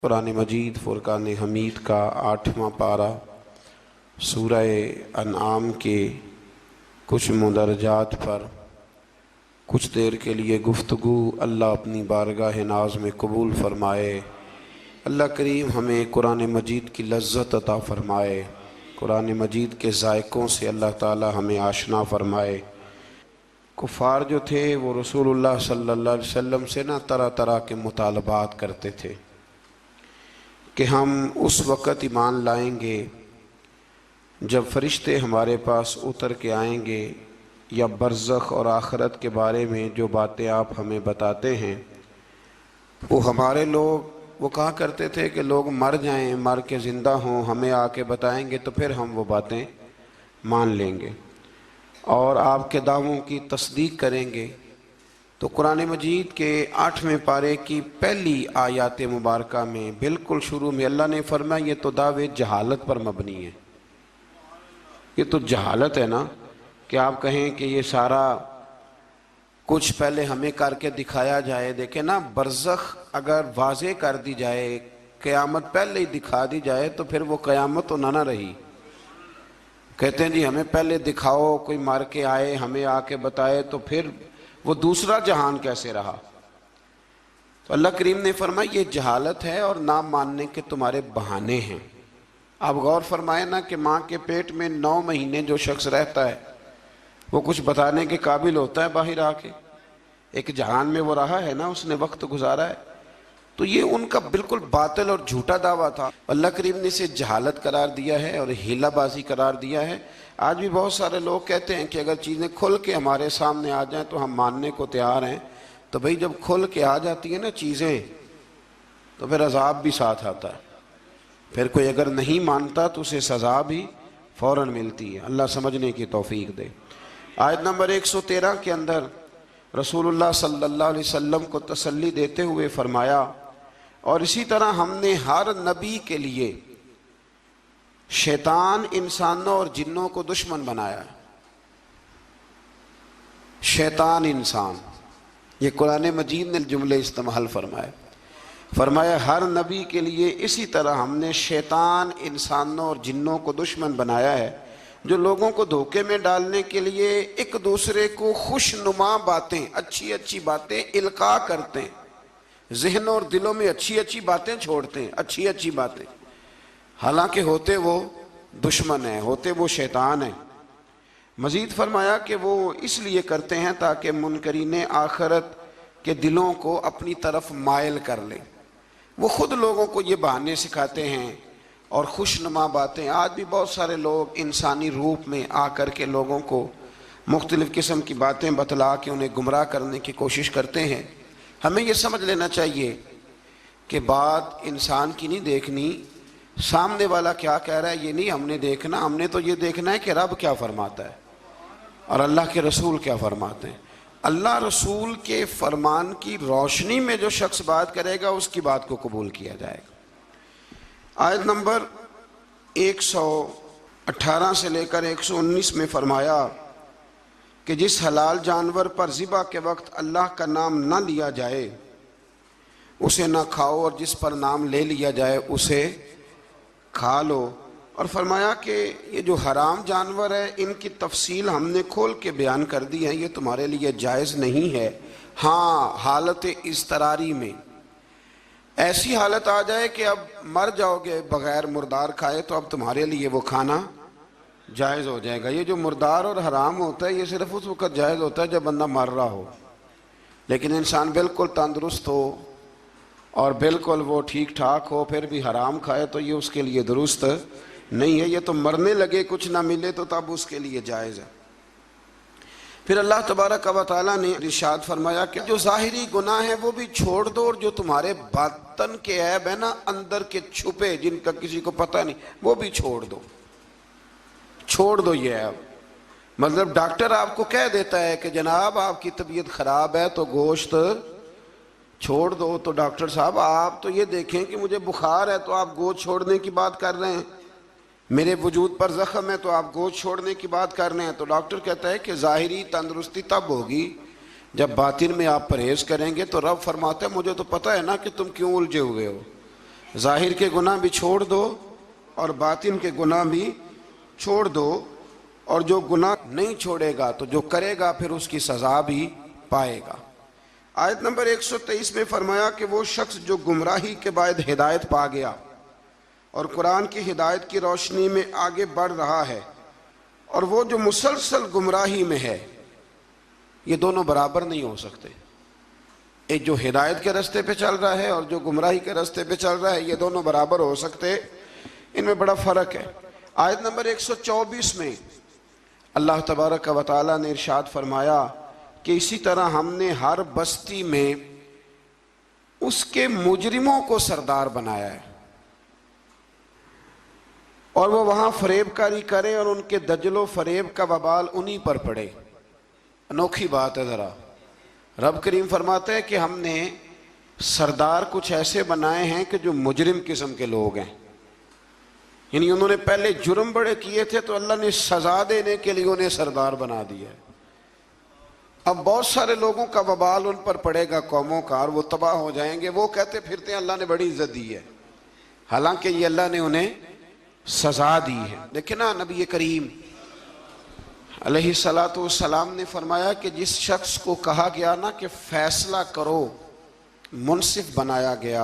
قرآن مجید فرقان حمید کا 8واں پارہ سورہ انعام کے کچھ مندرجات پر کچھ دیر کے لیے گفتگو اللہ اپنی بارگاہ ناز میں قبول فرمائے۔ اللہ کریم ہمیں قرآن مجید کی لذت عطا فرمائے، قرآن مجید کے ذائقوں سے اللہ تعالی ہمیں آشنا فرمائے۔ کفار جو تھے وہ رسول اللہ صلی اللہ علیہ وسلم سے طرح طرح کے مطالبات کرتے تھے کہ ہم اس وقت ایمان لائیں گے جب فرشتے ہمارے پاس اتر کے آئیں گے، یا برزخ اور آخرت کے بارے میں جو باتیں آپ ہمیں بتاتے ہیں وہ ہمارے لوگ وہ کہا کرتے تھے کہ لوگ مر جائیں، مر کے زندہ ہوں، ہمیں آ کے بتائیں گے تو پھر ہم وہ باتیں مان لیں گے اور آپ کے دعووں کی تصدیق کریں گے۔ تو قرآن مجید کے 8ویں پارے کی پہلی آیات مبارکہ میں بالکل شروع میں اللہ نے فرمایا یہ تو دعوے جہالت پر مبنی ہے۔ یہ تو جہالت ہے نا کہ آپ کہیں کہ یہ سارا کچھ پہلے ہمیں کر کے دکھایا جائے۔ دیکھیں نا، برزخ اگر واضح کر دی جائے، قیامت پہلے ہی دکھا دی جائے تو پھر وہ قیامت تو نہ رہی۔ کہتے ہیں جی ہمیں پہلے دکھاؤ، کوئی مار کے آئے ہمیں آ کے بتائے تو پھر وہ دوسرا جہان کیسے رہا؟ تو اللہ کریم نے فرمایا یہ جہالت ہے اور نہ ماننے کے تمہارے بہانے ہیں۔ آپ غور فرمائے نا کہ ماں کے پیٹ میں 9 مہینے جو شخص رہتا ہے وہ کچھ بتانے کے قابل ہوتا ہے باہر آ کے؟ ایک جہان میں وہ رہا ہے نا، اس نے وقت گزارا ہے۔ تو یہ ان کا بالکل باطل اور جھوٹا دعویٰ تھا۔ اللہ کریم نے اسے جہالت قرار دیا ہے اور ہیلہ بازی قرار دیا ہے۔ آج بھی بہت سارے لوگ کہتے ہیں کہ اگر چیزیں کھل کے ہمارے سامنے آ جائیں تو ہم ماننے کو تیار ہیں۔ تو بھئی جب کھل کے آ جاتی ہیں نا چیزیں تو پھر عذاب بھی ساتھ آتا ہے، پھر کوئی اگر نہیں مانتا تو اسے سزا بھی فوراً ملتی ہے۔ اللہ سمجھنے کی توفیق دے۔ آیت نمبر 113 کے اندر رسول اللہ صلی اللہ علیہ وسلم کو تسلی دیتے ہوئے فرمایا، اور اسی طرح ہم نے ہر نبی کے لیے شیطان انسانوں اور جنوں کو دشمن بنایا ہے۔ شیطان انسان، یہ قرآن مجید نے جملے استعمال فرمایا ہر نبی کے لیے اسی طرح ہم نے شیطان انسانوں اور جنوں کو دشمن بنایا ہے، جو لوگوں کو دھوکے میں ڈالنے کے لیے ایک دوسرے کو خوشنما باتیں، اچھی اچھی باتیں القاء کرتے ہیں، ذہنوں اور دلوں میں اچھی اچھی باتیں چھوڑتے ہیں، اچھی اچھی باتیں، حالانکہ ہوتے وہ دشمن ہیں، ہوتے وہ شیطان ہیں۔ مزید فرمایا کہ وہ اس لیے کرتے ہیں تاکہ منکرین آخرت کے دلوں کو اپنی طرف مائل کر لیں۔ وہ خود لوگوں کو یہ بہانے سکھاتے ہیں اور خوشنما باتیں۔ آج بھی بہت سارے لوگ انسانی روپ میں آ کر کے لوگوں کو مختلف قسم کی باتیں بتلا کے انہیں گمراہ کرنے کی کوشش کرتے ہیں۔ ہمیں یہ سمجھ لینا چاہیے کہ بات انسان کی نہیں دیکھنی، سامنے والا کیا کہہ رہا ہے یہ نہیں ہم نے دیکھنا، ہم نے تو یہ دیکھنا ہے کہ رب کیا فرماتا ہے اور اللہ کے رسول کیا فرماتے ہیں۔ اللہ رسول کے فرمان کی روشنی میں جو شخص بات کرے گا اس کی بات کو قبول کیا جائے گا۔ آیت نمبر 118 سے لے کر 119 میں فرمایا کہ جس حلال جانور پر ذبح کے وقت اللہ کا نام نہ لیا جائے اسے نہ کھاؤ، اور جس پر نام لے لیا جائے اسے کھا لو۔ اور فرمایا کہ یہ جو حرام جانور ہے ان کی تفصیل ہم نے کھول کے بیان کر دی ہے، یہ تمہارے لیے جائز نہیں ہے۔ ہاں، حالت اضطراری میں ایسی حالت آ جائے کہ اب مر جاؤ گے بغیر مردار کھائے تو اب تمہارے لیے وہ کھانا جائز ہو جائے گا۔ یہ جو مردار اور حرام ہوتا ہے یہ صرف اس وقت جائز ہوتا ہے جب بندہ مر رہا ہو، لیکن انسان بالکل تندرست ہو اور بالکل وہ ٹھیک ٹھاک ہو پھر بھی حرام کھائے تو یہ اس کے لیے درست نہیں ہے۔ یہ تو مرنے لگے کچھ نہ ملے تو تب اس کے لیے جائز ہے۔ پھر اللہ تبارک و تعالیٰ نے ارشاد فرمایا کہ جو ظاہری گناہ ہیں وہ بھی چھوڑ دو، اور جو تمہارے باطن کے عیب ہیں نا، اندر کے چھپے جن کا کسی کو پتہ نہیں، وہ بھی چھوڑ دو۔ چھوڑ دو یہ عیب، مطلب ڈاکٹر آپ کو کہہ دیتا ہے کہ جناب آپ کی طبیعت خراب ہے تو گوشت چھوڑ دو، تو ڈاکٹر صاحب آپ تو یہ دیکھیں کہ مجھے بخار ہے تو آپ گوشت چھوڑنے کی بات کر رہے ہیں، میرے وجود پر زخم ہے تو آپ گوشت چھوڑنے کی بات کر رہے ہیں۔ تو ڈاکٹر کہتا ہے کہ ظاہری تندرستی تب ہوگی جب باطن میں آپ پرہیز کریں گے۔ تو رب فرماتا ہے مجھے تو پتہ ہے نا کہ تم کیوں الجھے ہوئے ہو، ظاہر کے گناہ بھی چھوڑ دو اور باطن کے گناہ بھی چھوڑ دو، اور جو گناہ نہیں چھوڑے گا تو جو کرے گا پھر اس کی سزا بھی پائے گا۔ آیت نمبر 123 میں فرمایا کہ وہ شخص جو گمراہی کے بعد ہدایت پا گیا اور قرآن کی ہدایت کی روشنی میں آگے بڑھ رہا ہے، اور وہ جو مسلسل گمراہی میں ہے، یہ دونوں برابر نہیں ہو سکتے۔ ایک جو ہدایت کے راستے پہ چل رہا ہے اور جو گمراہی کے راستے پہ چل رہا ہے، یہ دونوں برابر ہو سکتے، ان میں بڑا فرق ہے۔ آیت نمبر 124 میں اللہ تبارک و تعالیٰ نے ارشاد فرمایا کہ اسی طرح ہم نے ہر بستی میں اس کے مجرموں کو سردار بنایا ہے، اور وہ وہاں فریب کاری کریں اور ان کے دجل و فریب کا وبال انہی پر پڑے۔ انوکھی بات ہے ذرا۔ رب کریم فرماتے ہیں کہ ہم نے سردار کچھ ایسے بنائے ہیں کہ جو مجرم قسم کے لوگ ہیں، یعنی انہوں نے پہلے جرم بڑے کیے تھے تو اللہ نے سزا دینے کے لیے انہیں سردار بنا دیا ہے۔ اب بہت سارے لوگوں کا وبال ان پر پڑے گا، قوموں کا، اور وہ تباہ ہو جائیں گے۔ وہ کہتے پھرتے ہیں اللہ نے بڑی عزت دی ہے، حالانکہ یہ اللہ نے انہیں سزا دی ہے۔ دیکھیں نا، نبی کریم علیہ السلام نے فرمایا کہ جس شخص کو کہا گیا نا کہ فیصلہ کرو، منصف بنایا گیا،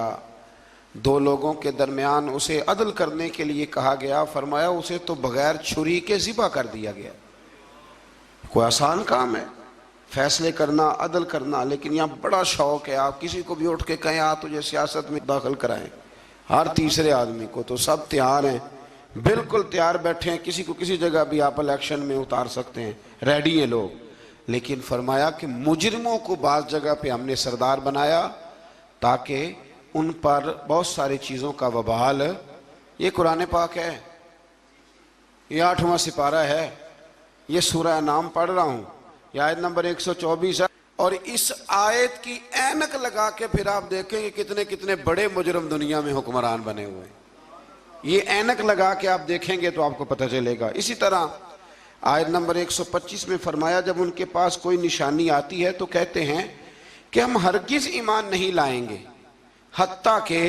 دو لوگوں کے درمیان اسے عدل کرنے کے لیے کہا گیا، فرمایا اسے تو بغیر چھری کے ذبح کر دیا گیا۔ کوئی آسان کام ہے فیصلے کرنا، عدل کرنا، لیکن یہاں بڑا شوق ہے، آپ کسی کو بھی اٹھ کے کہیں تجھے سیاست میں داخل کرائیں، ہر تیسرے آدمی کو، تو سب تیار ہیں، بالکل تیار بیٹھے ہیں، کسی کو کسی جگہ بھی آپ الیکشن میں اتار سکتے ہیں، ریڈی ہیں لوگ۔ لیکن فرمایا کہ مجرموں کو بعض جگہ پہ ہم نے سردار بنایا تاکہ ان پر بہت ساری چیزوں کا وبال۔ یہ قرآن پاک ہے، یہ 8واں سپارہ ہے، یہ سورہ انعام پڑھ رہا ہوں، یہ آیت نمبر 124 ہے، اور اس آیت کی اینک لگا کے پھر آپ دیکھیں کہ کتنے کتنے بڑے مجرم دنیا میں حکمران بنے ہوئے ہیں۔ یہ اینک لگا کے آپ دیکھیں گے تو آپ کو پتہ چلے گا۔ اسی طرح آیت نمبر 125 میں فرمایا جب ان کے پاس کوئی نشانی آتی ہے تو کہتے ہیں کہ ہم ہرگز ایمان نہیں لائیں گے حتیٰ کہ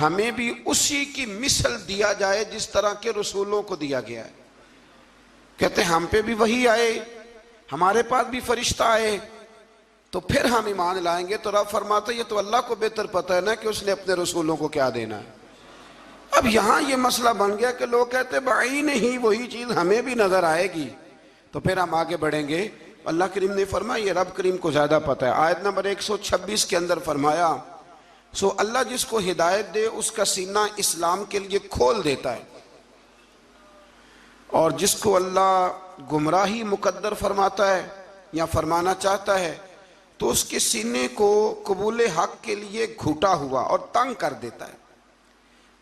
ہمیں بھی اسی کی مثل دیا جائے جس طرح کے رسولوں کو دیا گیا ہے۔ کہتے ہیں ہم پہ بھی وحی آئے، ہمارے پاس بھی فرشتہ آئے تو پھر ہم ایمان لائیں گے۔ تو رب فرماتا ہے یہ تو اللہ کو بہتر پتہ ہے نا کہ اس نے اپنے رسولوں کو کیا دینا ہے۔ اب یہاں یہ مسئلہ بن گیا کہ لوگ کہتے ہیں بعین ہی وہی چیز ہمیں بھی نظر آئے گی تو پھر ہم آگے بڑھیں گے۔ اللہ کریم نے فرمایا یہ رب کریم کو زیادہ پتہ ہے۔ آیت نمبر 126 کے اندر فرمایا سو اللہ جس کو ہدایت دے اس کا سینہ اسلام کے لیے کھول دیتا ہے، اور جس کو اللہ گمراہی مقدر فرماتا ہے یا فرمانا چاہتا ہے تو اس کے سینے کو قبول حق کے لیے گھٹا ہوا اور تنگ کر دیتا ہے۔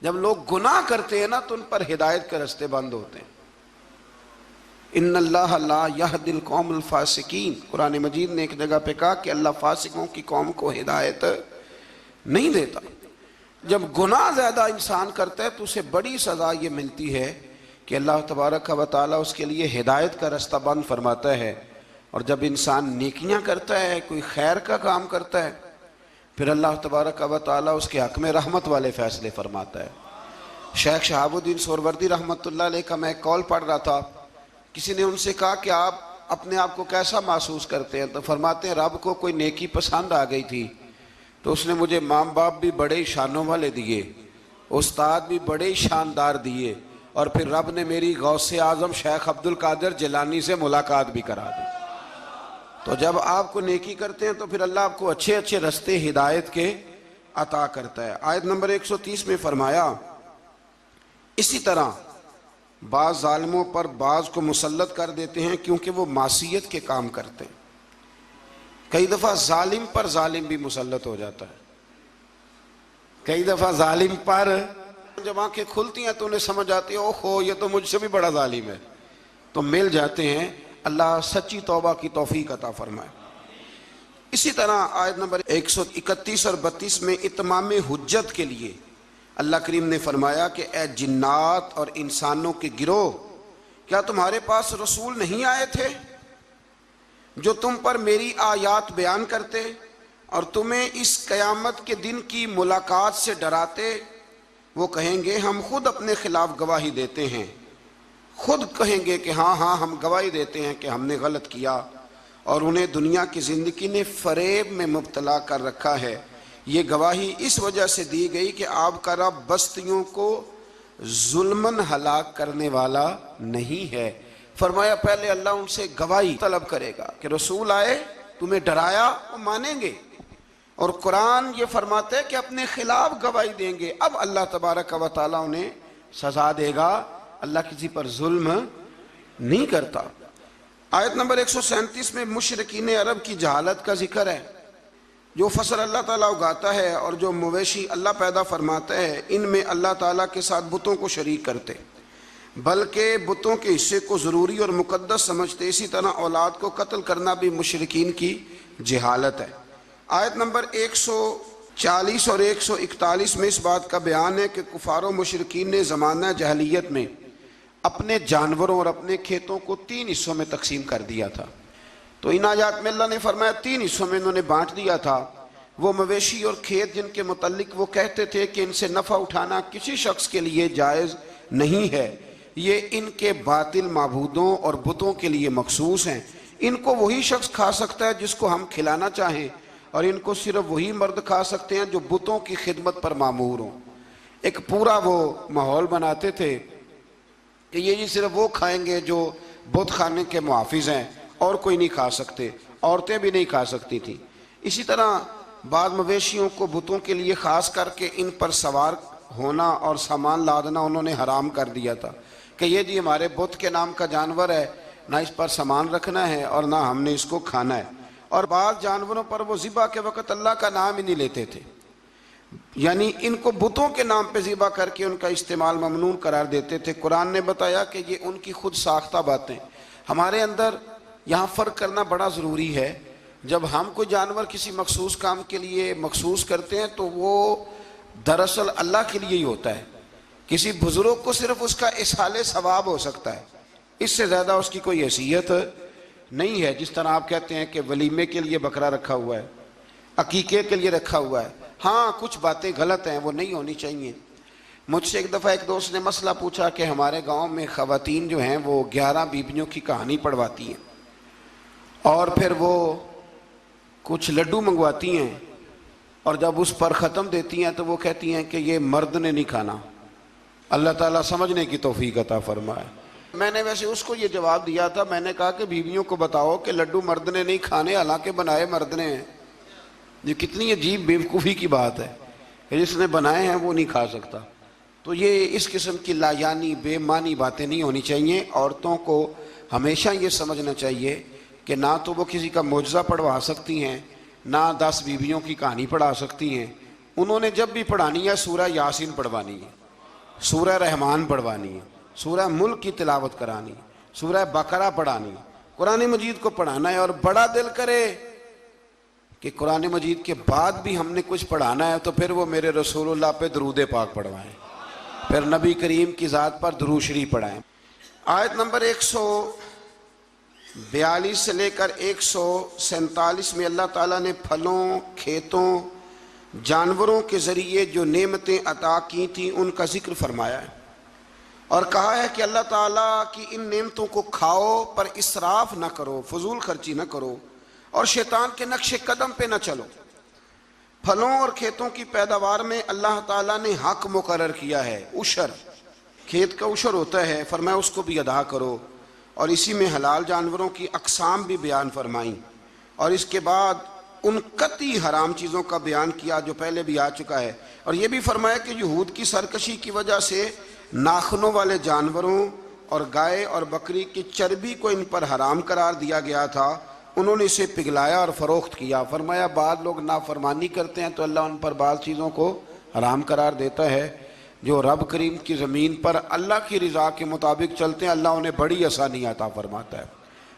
جب لوگ گناہ کرتے ہیں نا تو ان پر ہدایت کے راستے بند ہوتے ہیں۔ ان اللہ لا یہدی القوم الفاسقین، قرآن مجید نے ایک جگہ پہ کہا کہ اللہ فاسقوں کی قوم کو ہدایت نہیں دیتا۔ جب گناہ زیادہ انسان کرتا ہے تو اسے بڑی سزا یہ ملتی ہے کہ اللہ تبارک و تعالیٰ اس کے لیے ہدایت کا راستہ بند فرماتا ہے، اور جب انسان نیکیاں کرتا ہے، کوئی خیر کا کام کرتا ہے، پھر اللہ تبارک و تعالیٰ اس کے حق میں رحمت والے فیصلے فرماتا ہے۔ شیخ شہاب الدین سہروردی رحمۃ اللہ علیہ کا میں ایک کال پڑھ رہا تھا، کسی نے ان سے کہا کہ آپ اپنے آپ کو کیسا محسوس کرتے ہیں؟ تو فرماتے ہیں رب کو کوئی نیکی پسند آ گئی تھی تو اس نے مجھے ماں باپ بھی بڑے ہی شانوں والے دیے، استاد بھی بڑے ہی شاندار دیے، اور پھر رب نے میری غوث اعظم شیخ عبد القادر جیلانی سے ملاقات بھی کرا دی۔ تو جب آپ کو نیکی کرتے ہیں تو پھر اللہ آپ کو اچھے اچھے رستے ہدایت کے عطا کرتا ہے۔ آیت نمبر 130 میں فرمایا اسی طرح بعض ظالموں پر بعض کو مسلط کر دیتے ہیں کیونکہ وہ معصیت کے کام کرتے ہیں۔ کئی دفعہ ظالم پر ظالم بھی مسلط ہو جاتا ہے، کئی دفعہ ظالم پر جب آنکھیں کھلتی ہیں تو انہیں سمجھ آتی ہے اوہو یہ تو مجھ سے بھی بڑا ظالم ہے، تو مل جاتے ہیں۔ اللہ سچی توبہ کی توفیق عطا فرمائے۔ اسی طرح آیت نمبر 131 اور 32 میں اتمام حجت کے لیے اللہ کریم نے فرمایا کہ اے جنات اور انسانوں کے گروہ، کیا تمہارے پاس رسول نہیں آئے تھے جو تم پر میری آیات بیان کرتے اور تمہیں اس قیامت کے دن کی ملاقات سے ڈراتے وہ کہیں گے ہم خود اپنے خلاف گواہی دیتے ہیں، خود کہیں گے کہ ہاں ہاں ہم گواہی دیتے ہیں کہ ہم نے غلط کیا، اور انہیں دنیا کی زندگی نے فریب میں مبتلا کر رکھا ہے۔ یہ گواہی اس وجہ سے دی گئی کہ آپ کا رب بستیوں کو ظلماً ہلاک کرنے والا نہیں ہے۔ فرمایا پہلے اللہ ان سے گواہی طلب کرے گا کہ رسول آئے، تمہیں ڈرایا، وہ مانیں گے، اور قرآن یہ فرماتا ہے کہ اپنے خلاف گواہی دیں گے۔ اب اللہ تبارک و تعالیٰ انہیں سزا دے گا، اللہ کسی پر ظلم نہیں کرتا۔ آیت نمبر 137 میں مشرکین عرب کی جہالت کا ذکر ہے۔ جو فصل اللہ تعالیٰ اگاتا ہے اور جو مویشی اللہ پیدا فرماتا ہے، ان میں اللہ تعالیٰ کے ساتھ بتوں کو شریک کرتے، بلکہ بتوں کے حصے کو ضروری اور مقدس سمجھتے۔ اسی طرح اولاد کو قتل کرنا بھی مشرکین کی جہالت ہے۔ آیت نمبر 140 اور 141 میں اس بات کا بیان ہے کہ کفار و مشرکین نے زمانہ جاہلیت میں اپنے جانوروں اور اپنے کھیتوں کو 3 حصوں میں تقسیم کر دیا تھا۔ تو ان آیات میں اللہ نے فرمایا 3 حصوں میں انہوں نے بانٹ دیا تھا۔ وہ مویشی اور کھیت جن کے متعلق وہ کہتے تھے کہ ان سے نفع اٹھانا کسی شخص کے لیے جائز نہیں ہے، یہ ان کے باطل معبودوں اور بتوں کے لیے مخصوص ہیں، ان کو وہی شخص کھا سکتا ہے جس کو ہم کھلانا چاہیں، اور ان کو صرف وہی مرد کھا سکتے ہیں جو بتوں کی خدمت پر مامور ہوں۔ ایک پورا وہ ماحول بناتے تھے کہ یہ جی صرف وہ کھائیں گے جو بت خانے کے محافظ ہیں، اور کوئی نہیں کھا سکتے، عورتیں بھی نہیں کھا سکتی تھیں۔ اسی طرح بعض مویشیوں کو بتوں کے لیے خاص کر کے ان پر سوار ہونا اور سامان لادنا انہوں نے حرام کر دیا تھا کہ یہ جی ہمارے بت کے نام کا جانور ہے، نہ اس پر سامان رکھنا ہے اور نہ ہم نے اس کو کھانا ہے۔ اور بعض جانوروں پر وہ ذبح کے وقت اللہ کا نام ہی نہیں لیتے تھے، یعنی ان کو بتوں کے نام پہ ذبح کر کے ان کا استعمال ممنوع قرار دیتے تھے۔ قرآن نے بتایا کہ یہ ان کی خود ساختہ باتیں۔ ہمارے اندر یہاں فرق کرنا بڑا ضروری ہے۔ جب ہم کوئی جانور کسی مخصوص کام کے لیے مخصوص کرتے ہیں تو وہ دراصل اللہ کے لیے ہی ہوتا ہے۔ کسی بزرگ کو صرف اس کا اصحال ثواب ہو سکتا ہے، اس سے زیادہ اس کی کوئی حیثیت نہیں ہے۔ جس طرح آپ کہتے ہیں کہ ولیمے کے لیے بکرا رکھا ہوا ہے، عقیقے کے لیے رکھا ہوا ہے، ہاں کچھ باتیں غلط ہیں، وہ نہیں ہونی چاہیے۔ مجھ سے ایک دفعہ ایک دوست نے مسئلہ پوچھا کہ ہمارے گاؤں میں خواتین جو ہیں وہ 11 بیبیوں کی کہانی پڑھواتی ہیں، اور پھر وہ کچھ لڈو منگواتی ہیں، اور جب اس پر ختم دیتی ہیں تو وہ کہتی ہیں کہ یہ مرد نے نہیں کھانا۔ اللہ تعالیٰ سمجھنے کی توفیق عطا فرمائے۔ میں نے ویسے اس کو یہ جواب دیا تھا، میں نے کہا کہ بیویوں کو بتاؤ کہ لڈو مرد نے نہیں کھانے، حالانکہ بنائے مرد نے ہیں۔ یہ کتنی عجیب بیوقوفی کی بات ہے کہ جس نے بنائے ہیں وہ نہیں کھا سکتا۔ تو یہ اس قسم کی لایانی بے معنی باتیں نہیں ہونی چاہیے۔ عورتوں کو ہمیشہ یہ سمجھنا چاہیے کہ نہ تو وہ کسی کا معجزہ پڑھوا سکتی ہیں، نہ 10 بیویوں کی کہانی پڑھا سکتی ہیں۔ انہوں نے جب بھی پڑھانی ہے سورہ یاسین پڑھوانی ہے، سورہ رحمان پڑھوانی ہے، سورہ ملک کی تلاوت کرانی ہے، سورہ بقرہ پڑھانی ہے، قرآن مجید کو پڑھانا ہے۔ اور بڑا دل کرے کہ قرآن مجید کے بعد بھی ہم نے کچھ پڑھانا ہے تو پھر وہ میرے رسول اللہ پہ درود پاک پڑھوائیں، پھر نبی کریم کی ذات پر درود شریف پڑھائیں۔ آیت نمبر 142 سے لے کر 147 میں اللہ تعالیٰ نے پھلوں، کھیتوں، جانوروں کے ذریعے جو نعمتیں عطا کی تھیں ان کا ذکر فرمایا ہے، اور کہا ہے کہ اللہ تعالیٰ کی ان نعمتوں کو کھاؤ پر اسراف نہ کرو، فضول خرچی نہ کرو، اور شیطان کے نقش قدم پہ نہ چلو۔ پھلوں اور کھیتوں کی پیداوار میں اللہ تعالیٰ نے حق مقرر کیا ہے، عشر، کھیت کا عشر ہوتا ہے، فرمایا اس کو بھی ادا کرو، اور اسی میں حلال جانوروں کی اقسام بھی بیان فرمائیں، اور اس کے بعد ان قطعی حرام چیزوں کا بیان کیا جو پہلے بھی آ چکا ہے۔ اور یہ بھی فرمایا کہ یہود کی سرکشی کی وجہ سے ناخنوں والے جانوروں اور گائے اور بکری کی چربی کو ان پر حرام قرار دیا گیا تھا، انہوں نے اسے پگھلایا اور فروخت کیا۔ فرمایا بعض لوگ نافرمانی کرتے ہیں تو اللہ ان پر بعض چیزوں کو حرام قرار دیتا ہے۔ جو رب کریم کی زمین پر اللہ کی رضا کے مطابق چلتے ہیں اللہ انہیں بڑی آسانی عطا فرماتا ہے۔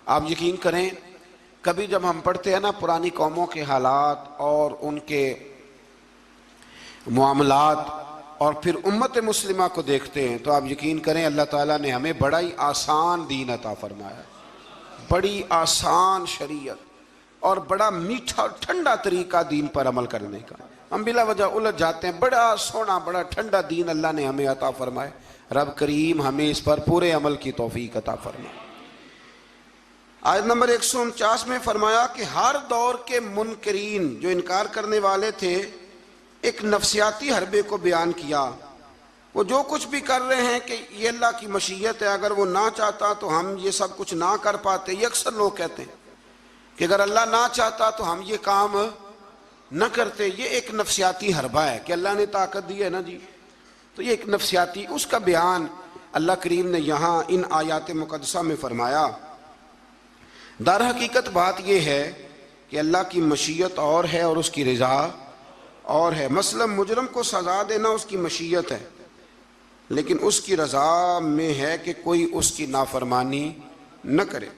آپ یقین کریں کبھی جب ہم پڑھتے ہیں نا پرانی قوموں کے حالات اور ان کے معاملات اور پھر امت مسلمہ کو دیکھتے ہیں تو آپ یقین کریں اللہ تعالیٰ نے ہمیں بڑا ہی آسان دین عطا فرمایا، بڑی آسان شریعت اور بڑا میٹھا ٹھنڈا طریقہ دین پر عمل کرنے کا۔ ہم بلا وجہ الجھ جاتے ہیں۔ بڑا سونا بڑا ٹھنڈا دین اللہ نے ہمیں عطا فرمائے، رب کریم ہمیں اس پر پورے عمل کی توفیق عطا فرمائے۔ آیت نمبر 149 میں فرمایا کہ ہر دور کے منکرین جو انکار کرنے والے تھے ایک نفسیاتی حربے کو بیان کیا۔ وہ جو کچھ بھی کر رہے ہیں کہ یہ اللہ کی مشیت ہے، اگر وہ نہ چاہتا تو ہم یہ سب کچھ نہ کر پاتے۔ یہ اکثر لوگ کہتے ہیں کہ اگر اللہ نہ چاہتا تو ہم یہ کام نہ کرتے۔ یہ ایک نفسیاتی حربہ ہے کہ اللہ نے طاقت دی ہے نا جی، تو یہ ایک نفسیاتی، اس کا بیان اللہ کریم نے یہاں ان آیات مقدسہ میں فرمایا۔ در حقیقت بات یہ ہے کہ اللہ کی مشیت اور ہے اور اس کی رضا اور ہے۔ مثلا مجرم کو سزا دینا اس کی مشیت ہے، لیکن اس کی رضا میں ہے کہ کوئی اس کی نافرمانی نہ کرے۔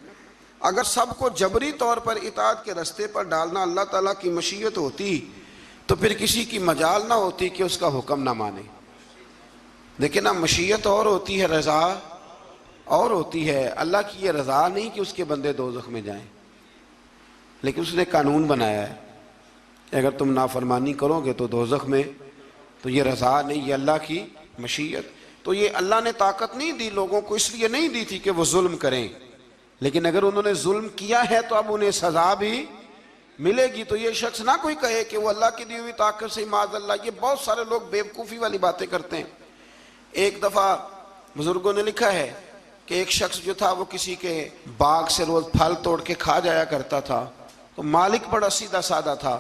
اگر سب کو جبری طور پر اطاعت کے رستے پر ڈالنا اللہ تعالیٰ کی مشیت ہوتی تو پھر کسی کی مجال نہ ہوتی کہ اس کا حکم نہ مانے۔ لیکن نا مشیت اور ہوتی ہے، رضا اور ہوتی ہے۔ اللہ کی یہ رضا نہیں کہ اس کے بندے دوزخ میں جائیں، لیکن اس نے قانون بنایا ہے کہ اگر تم نافرمانی کرو گے تو دوزخ میں، تو یہ رضا نہیں، یہ اللہ کی مشیت۔ تو یہ اللہ نے طاقت نہیں دی لوگوں کو، اس لیے نہیں دی تھی کہ وہ ظلم کریں، لیکن اگر انہوں نے ظلم کیا ہے تو اب انہیں سزا بھی ملے گی۔ تو یہ شخص نہ کوئی کہے کہ وہ اللہ کی دی ہوئی طاقت سے معاذ اللہ، یہ بہت سارے لوگ بیوقوفی والی باتیں کرتے ہیں۔ ایک دفعہ بزرگوں نے لکھا ہے کہ ایک شخص جو تھا وہ کسی کے باغ سے روز پھل توڑ کے کھا جایا کرتا تھا، تو مالک بڑا سیدھا سادہ تھا،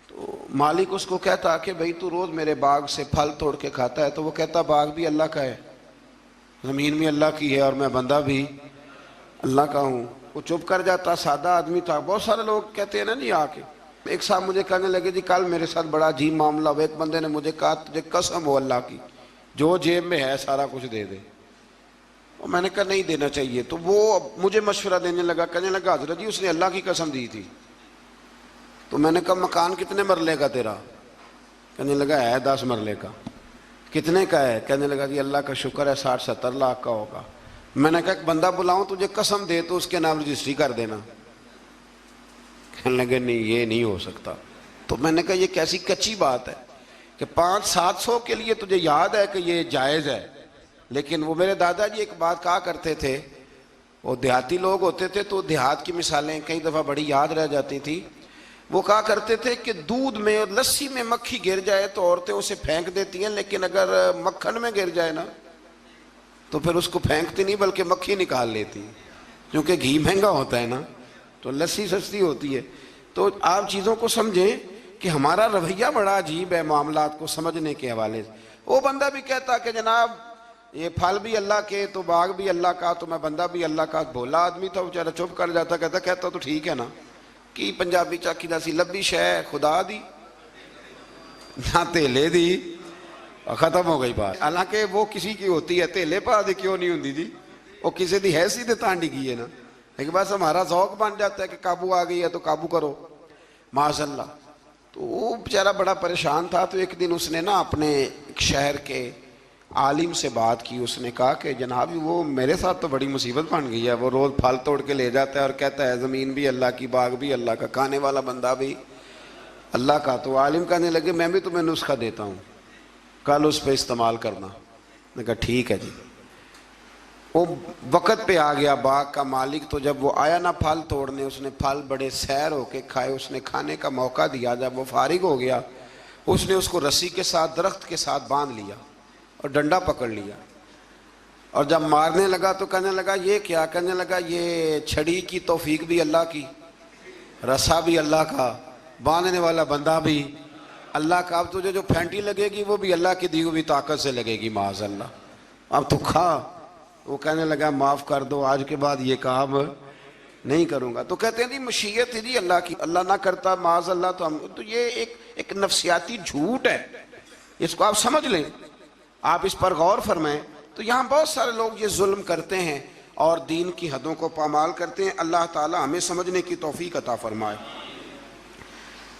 تو مالک اس کو کہتا کہ بھئی تو روز میرے باغ سے پھل توڑ کے کھاتا ہے، تو وہ کہتا باغ بھی اللہ کا ہے، زمین بھی اللہ کی ہے، اور میں بندہ بھی اللہ کا ہوں۔ وہ چپ کر جاتا، سادہ آدمی تھا۔ بہت سارے لوگ کہتے ہیں نا جی آ کے، ایک صاحب مجھے کہنے لگے جی کل میرے ساتھ بڑا عجیب معاملہ ہوا، ایک بندے نے مجھے کہا تجھے قسم ہو اللہ کی جو جیب میں ہے سارا کچھ دے دے، اور میں نے کہا نہیں دینا چاہیے۔ تو وہ مجھے مشورہ دینے لگا، کہنے لگا حضرت جی اس نے اللہ کی قسم دی تھی۔ تو میں نے کہا مکان کتنے مرلے کا تیرا؟ کہنے لگا ہے 10 مرلے کا۔ کتنے کا ہے؟ کہنے لگا جی اللہ کا شکر ہے 60-70 لاکھ کا ہوگا۔ میں نے کہا ایک بندہ بلاؤں تجھے قسم دے تو اس کے نام رجسٹری کر دینا۔ کہنے لگے نہیں یہ نہیں ہو سکتا۔ تو میں نے کہا یہ کیسی کچی بات ہے کہ 500-700 کے لیے تجھے یاد ہے کہ یہ جائز ہے، لیکن وہ میرے دادا جی ایک بات کہا کرتے تھے، وہ دیہاتی لوگ ہوتے تھے تو دیہات کی مثالیں کئی دفعہ بڑی یاد رہ جاتی تھی۔ وہ کہا کرتے تھے کہ دودھ میں اور لسی میں مکھی گر جائے تو عورتیں اسے پھینک دیتی ہیں، لیکن اگر مکھن میں گر جائے نا تو پھر اس کو پھینکتی نہیں بلکہ مکھی نکال لیتی، کیونکہ گھی مہنگا ہوتا ہے نا تو لسی سستی ہوتی ہے۔ تو آپ چیزوں کو سمجھیں کہ ہمارا رویہ بڑا عجیب ہے معاملات کو سمجھنے کے حوالے سے۔ وہ بندہ بھی کہتا کہ جناب یہ پھل بھی اللہ کے تو باغ بھی اللہ کا تو میں بندہ بھی اللہ کا۔ بھولا آدمی تھا بیچارہ، چپ کر جاتا، کہتا تو ٹھیک ہے نا، کی پنجابی چاکی دا سی لبی شے خدا دی نہ تیلے دی، ختم ہو گئی بات۔ حالانکہ وہ کسی کی ہوتی ہے، تیلے پا دی کیوں نہیں ہوندی جی، وہ کسی دی حیثیت تانڈی کی ہے نا، لیکن بس ہمارا ذوق بن جاتا ہے کہ قابو آ گئی ہے تو قابو کرو معاذ اللہ۔ تو وہ بیچارہ بڑا پریشان تھا۔ تو ایک دن اس نے نا اپنے ایک شہر کے عالم سے بات کی، اس نے کہا کہ جناب وہ میرے ساتھ تو بڑی مصیبت بن گئی ہے، وہ روز پھل توڑ کے لے جاتا ہے اور کہتا ہے زمین بھی اللہ کی، باغ بھی اللہ کا، کھانے والا بندہ بھی اللہ کا۔ تو عالم کہنے لگے میں بھی تمہیں نسخہ دیتا ہوں، کل اس پہ استعمال کرنا۔ میں کہا ٹھیک ہے جی۔ وہ وقت پہ آ گیا باغ کا مالک، تو جب وہ آیا نا پھل توڑنے، اس نے پھل بڑے سیر ہو کے کھائے، اس نے کھانے کا موقع دیا۔ جب وہ فارغ ہو گیا اس نے اس کو رسی کے ساتھ درخت کے ساتھ باندھ لیا اور ڈنڈا پکڑ لیا، اور جب مارنے لگا تو کہنے لگا یہ کیا؟ کہنے لگا یہ چھڑی کی توفیق بھی اللہ کی، رسا بھی اللہ کا، باندھنے والا بندہ بھی اللہ کا، اب تجھے جو پھینٹی لگے گی وہ بھی اللہ کی دی ہوئی طاقت سے لگے گی معاذ اللہ، اب تو کھا۔ وہ کہنے لگا معاف کر دو، آج کے بعد یہ کام نہیں کروں گا۔ تو کہتے ہیں جی مشیت ہے جی اللہ کی، اللہ نہ کرتا معاذ اللہ تو ہم، تو یہ ایک نفسیاتی جھوٹ ہے، اس کو آپ سمجھ لیں، آپ اس پر غور فرمائیں۔ تو یہاں بہت سارے لوگ یہ ظلم کرتے ہیں اور دین کی حدوں کو پامال کرتے ہیں۔ اللہ تعالی ہمیں سمجھنے کی توفیق عطا فرمائے۔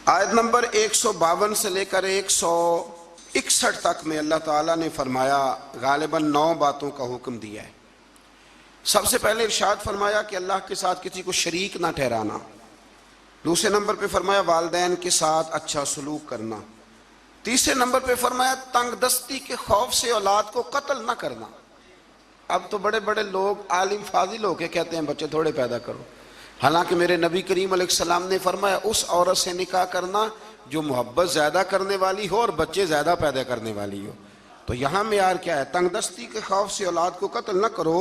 آیت نمبر 152 سے لے کر 161 تک میں اللہ تعالیٰ نے فرمایا، غالباً 9 باتوں کا حکم دیا ہے۔ سب سے پہلے ارشاد فرمایا کہ اللہ کے ساتھ کسی کو شریک نہ ٹھہرانا۔ دوسرے نمبر پہ فرمایا والدین کے ساتھ اچھا سلوک کرنا۔ تیسرے نمبر پہ فرمایا تنگ دستی کے خوف سے اولاد کو قتل نہ کرنا۔ اب تو بڑے بڑے لوگ عالم فاضل ہو کے کہتے ہیں بچے تھوڑے پیدا کرو، حالانکہ میرے نبی کریم علیہ السلام نے فرمایا اس عورت سے نکاح کرنا جو محبت زیادہ کرنے والی ہو اور بچے زیادہ پیدا کرنے والی ہو۔ تو یہاں معیار کیا ہے؟ تنگ دستی کے خوف سے اولاد کو قتل نہ کرو،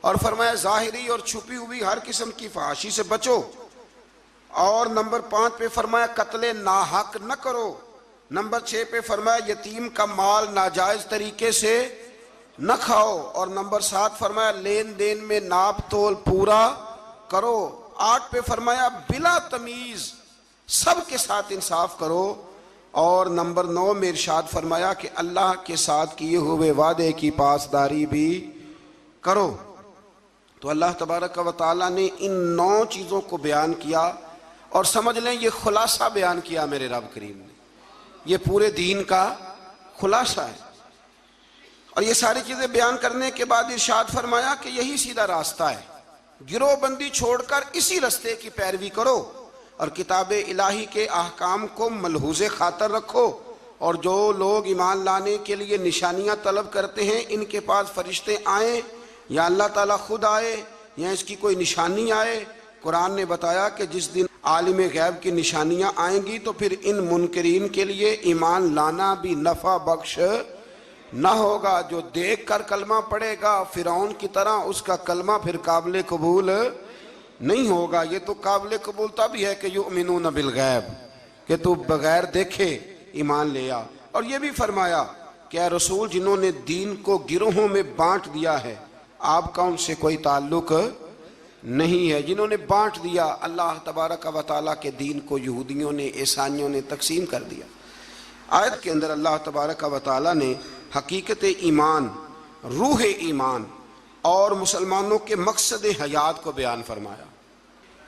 اور فرمایا ظاہری اور چھپی ہوئی ہر قسم کی فحاشی سے بچو، اور نمبر 5 پہ فرمایا قتل ناحق نہ کرو، نمبر 6 پہ فرمایا یتیم کا مال ناجائز طریقے سے نہ کھاؤ، اور نمبر 7 فرمایا لین دین میں ناپ تول پورا کرو، 8 پہ فرمایا بلا تمیز سب کے ساتھ انصاف کرو، اور نمبر 9 میں ارشاد فرمایا کہ اللہ کے ساتھ کیے ہوئے وعدے کی پاسداری بھی کرو۔ تو اللہ تبارک و تعالیٰ نے ان 9 چیزوں کو بیان کیا، اور سمجھ لیں یہ خلاصہ بیان کیا میرے رب کریم نے، یہ پورے دین کا خلاصہ ہے۔ اور یہ ساری چیزیں بیان کرنے کے بعد ارشاد فرمایا کہ یہی سیدھا راستہ ہے، گروہ بندی چھوڑ کر اسی راستے کی پیروی کرو، اور کتاب الہی کے احکام کو ملحوظ خاطر رکھو، اور جو لوگ ایمان لانے کے لیے نشانیاں طلب کرتے ہیں ان کے پاس فرشتے آئیں یا اللہ تعالیٰ خود آئے یا اس کی کوئی نشانی آئے، قرآن نے بتایا کہ جس دن عالم غیب کی نشانیاں آئیں گی تو پھر ان منکرین کے لیے ایمان لانا بھی نفع بخش نہ ہوگا۔ جو دیکھ کر کلمہ پڑھے گا فرعون کی طرح، اس کا کلمہ پھر قابل قبول نہیں ہوگا۔ یہ تو قابل قبول تب ہی ہے کہ یؤمنون بالغیب، کہ تو بغیر دیکھے ایمان لے آ۔ اور یہ بھی فرمایا کہ اے رسول جنہوں نے دین کو گروہوں میں بانٹ دیا ہے آپ کا ان سے کوئی تعلق نہیں ہے، جنہوں نے بانٹ دیا اللہ تبارک و تعالیٰ کے دین کو، یہودیوں نے عیسائیوں نے تقسیم کر دیا۔ آیت کے اندر اللہ تبارک و تعالیٰ نے حقیقت ایمان، روح ایمان اور مسلمانوں کے مقصد حیات کو بیان فرمایا۔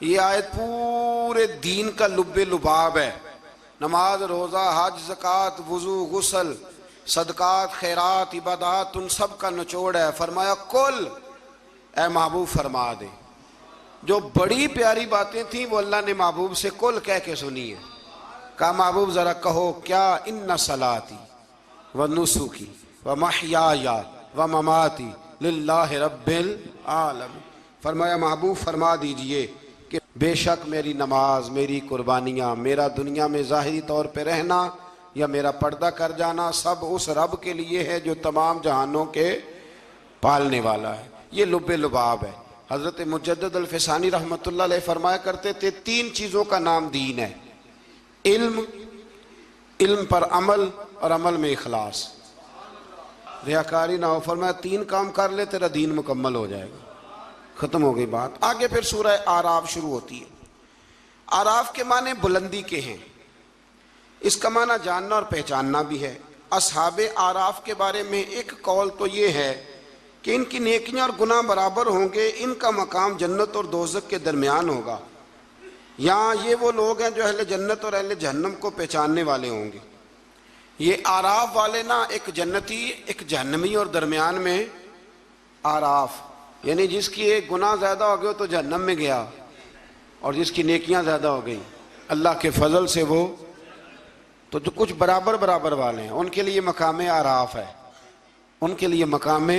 یہ آیت پورے دین کا لب لباب ہے، نماز، روزہ، حج، زکوٰۃ، وضو، غسل، صدقات، خیرات، عبادات، ان سب کا نچوڑ ہے۔ فرمایا کل اے محبوب فرما دے، جو بڑی پیاری باتیں تھیں وہ اللہ نے محبوب سے کل کہہ کے سنی ہے۔ کہا محبوب ذرا کہو کیا، ان صلاتی و نسکی و محیای و مماتی للہ رب العالمین۔ فرمایا محبوب فرما دیجئے کہ بے شک میری نماز، میری قربانیاں، میرا دنیا میں ظاہری طور پہ رہنا یا میرا پردہ کر جانا سب اس رب کے لیے ہے جو تمام جہانوں کے پالنے والا ہے۔ یہ لب لباب ہے۔ حضرت مجدد الفسانی رحمۃ اللہ علیہ فرمایا کرتے تھے 3 چیزوں کا نام دین ہے، علم، علم پر عمل، اور عمل میں اخلاص، ریاکاری نہ ہو۔ فرمایا 3 کام کر لے تیرا دین مکمل ہو جائے گا۔ ختم ہو گئی بات۔ آگے پھر سورہ اعراف شروع ہوتی ہے۔ اعراف کے معنی بلندی کے ہیں، اس کا معنی جاننا اور پہچاننا بھی ہے۔ اصحاب اعراف کے بارے میں ایک قول تو یہ ہے کہ ان کی نیکیاں اور گناہ برابر ہوں گے، ان کا مقام جنت اور دوزخ کے درمیان ہوگا۔ یہاں یہ وہ لوگ ہیں جو اہل جنت اور اہل جہنم کو پہچاننے والے ہوں گے۔ یہ اعراف والے نا، ایک جنتی ایک جہنمی، اور درمیان میں اعراف، یعنی جس کی ایک گناہ زیادہ ہو گئے تو جہنم میں گیا، اور جس کی نیکیاں زیادہ ہو گئی اللہ کے فضل سے وہ تو جو کچھ برابر برابر والے ہیں ان کے لیے مقام اعراف ہے، ان کے لیے مقام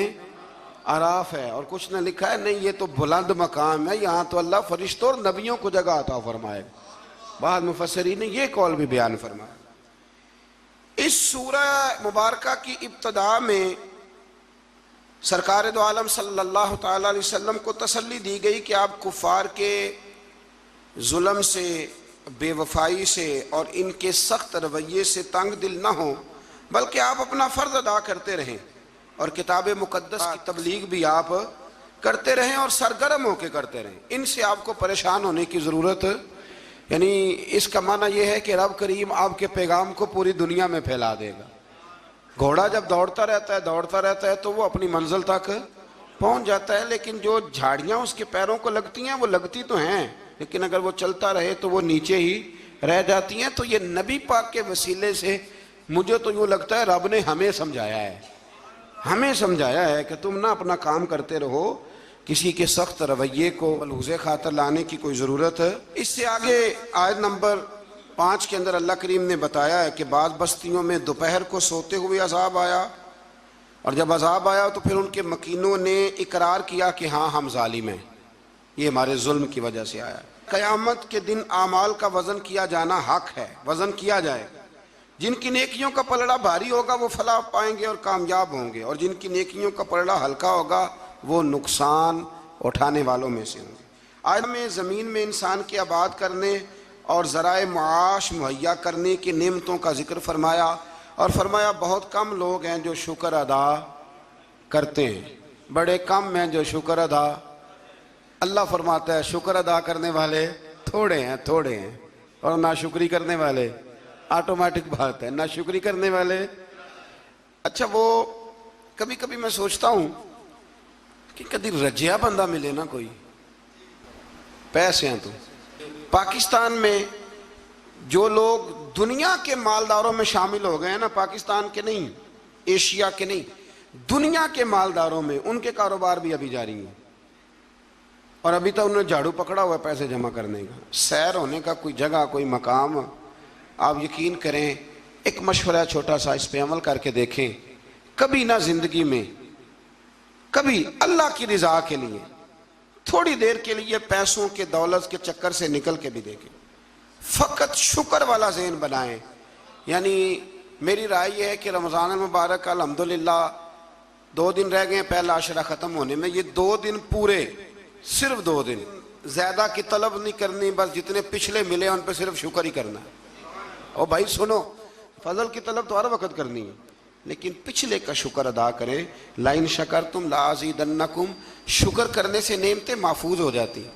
اعراف ہے۔ اور کچھ نے لکھا ہے نہیں یہ تو بلند مقام ہے، یہاں تو اللہ فرشتوں اور نبیوں کو جگہ عطا فرمائے گا۔ بعض مفسرین نے یہ قول بھی بیان فرمایا۔ اس سورہ مبارکہ کی ابتدا میں سرکار دو عالم صلی اللہ تعالی علیہ وسلم کو تسلی دی گئی کہ آپ کفار کے ظلم سے، بے وفائی سے اور ان کے سخت رویے سے تنگ دل نہ ہوں، بلکہ آپ اپنا فرض ادا کرتے رہیں اور کتاب مقدس کی تبلیغ بھی آپ کرتے رہیں اور سرگرم ہو کے کرتے رہیں۔ ان سے آپ کو پریشان ہونے کی ضرورت، یعنی اس کا معنی یہ ہے کہ رب کریم آپ کے پیغام کو پوری دنیا میں پھیلا دے گا۔ گھوڑا جب دوڑتا رہتا ہے تو وہ اپنی منزل تک پہنچ جاتا ہے، لیکن جو جھاڑیاں اس کے پیروں کو لگتی ہیں وہ لگتی تو ہیں، لیکن اگر وہ چلتا رہے تو وہ نیچے ہی رہ جاتی ہیں۔ تو یہ نبی پاک کے وسیلے سے مجھے تو یوں لگتا ہے رب نے ہمیں سمجھایا ہے کہ تم نہ اپنا کام کرتے رہو، کسی کے سخت رویے کو ملحوظ خاطر لانے کی کوئی ضرورت ہے۔ اس سے آگے آیت نمبر 5 کے اندر اللہ کریم نے بتایا ہے کہ بعض بستیوں میں دوپہر کو سوتے ہوئے عذاب آیا، اور جب عذاب آیا تو پھر ان کے مکینوں نے اقرار کیا کہ ہاں ہم ظالم ہیں، یہ ہمارے ظلم کی وجہ سے آیا۔ قیامت کے دن اعمال کا وزن کیا جانا حق ہے، وزن کیا جائے۔ جن کی نیکیوں کا پلڑا بھاری ہوگا وہ فلاح پائیں گے اور کامیاب ہوں گے، اور جن کی نیکیوں کا پلڑا ہلکا ہوگا وہ نقصان اٹھانے والوں میں سے ہوں گے۔ آج میں زمین میں انسان کے آباد کرنے اور ذرائع معاش مہیا کرنے کی نعمتوں کا ذکر فرمایا، اور فرمایا بہت کم لوگ ہیں جو شکر ادا کرتے ہیں، بڑے کم ہیں جو شکر ادا۔ اللہ فرماتا ہے شکر ادا کرنے والے تھوڑے ہیں، اور ناشکری کرنے والے آٹومیٹک بات ہے، ناشکری کرنے والے۔ اچھا وہ کبھی کبھی میں سوچتا ہوں کہ کبھی رجیا بندہ ملے نا، کوئی پیسے ہیں تو پاکستان میں جو لوگ دنیا کے مالداروں میں شامل ہو گئے ہیں نا، پاکستان کے نہیں، ایشیا کے نہیں، دنیا کے مالداروں میں، ان کے کاروبار بھی ابھی جاری ہیں، اور ابھی تو انہوں نے جھاڑو پکڑا ہوا ہے پیسے جمع کرنے کا، سیر ہونے کا کوئی جگہ کوئی مقام۔ آپ یقین کریں، ایک مشورہ چھوٹا سا، اس پہ عمل کر کے دیکھیں، کبھی نہ زندگی میں کبھی اللہ کی رضا کے لیے تھوڑی دیر کے لیے پیسوں کے دولت کے چکر سے نکل کے بھی دیکھیں، فقط شکر والا ذہن بنائیں۔ یعنی میری رائے یہ ہے کہ رمضان المبارک الحمدللہ 2 دن رہ گئے پہلا عشرہ ختم ہونے میں، یہ 2 دن پورے، صرف 2 دن، زیادہ کی طلب نہیں کرنی، بس جتنے پچھلے ملے ان پہ صرف شکر ہی کرنا ہے۔ اور بھائی سنو، فضل کی طلب تو ہر وقت کرنی ہے، لیکن پچھلے کا شکر ادا کریں۔ لَإِن شَكَرْتُمْ لَأَزِيدَنَّكُمْ، شکر کرنے سے نعمتیں محفوظ ہو جاتی ہیں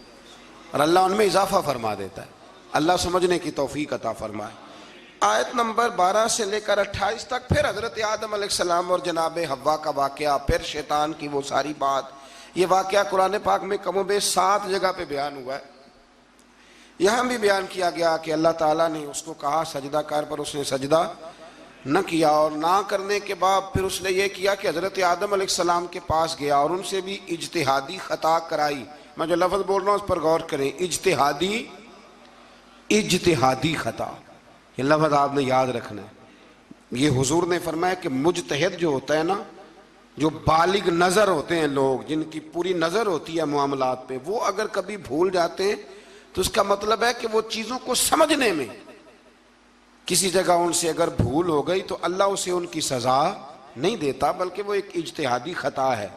اور اللہ ان میں اضافہ فرما دیتا ہے۔ اللہ سمجھنے کی توفیق عطا فرمائے۔ آیت نمبر 12 سے لے کر 28 تک پھر حضرت آدم علیہ السلام اور جناب حوا کا واقعہ، پھر شیطان کی وہ ساری بات۔ یہ واقعہ قرآن پاک میں کم و بیش 7 جگہ پہ بیان ہوا ہے۔ یہاں بھی بیان کیا گیا کہ اللہ تعالیٰ نے اس کو کہا سجدہ کر، پر اس نے سجدہ نہ کیا، اور نہ کرنے کے بعد پھر اس نے یہ کیا کہ حضرت آدم علیہ السلام کے پاس گیا اور ان سے بھی اجتہادی خطا کرائی۔ میں جو لفظ بول رہا ہوں اس پر غور کریں، اجتہادی خطا، یہ لفظ آپ نے یاد رکھنا ہے۔ یہ حضور نے فرمایا کہ مجتہد جو ہوتا ہے نا، جو بالغ نظر ہوتے ہیں لوگ، جن کی پوری نظر ہوتی ہے معاملات پہ، وہ اگر کبھی بھول جاتے ہیں تو اس کا مطلب ہے کہ وہ چیزوں کو سمجھنے میں کسی جگہ ان سے اگر بھول ہو گئی تو اللہ اسے ان کی سزا نہیں دیتا، بلکہ وہ ایک اجتہادی خطا ہے،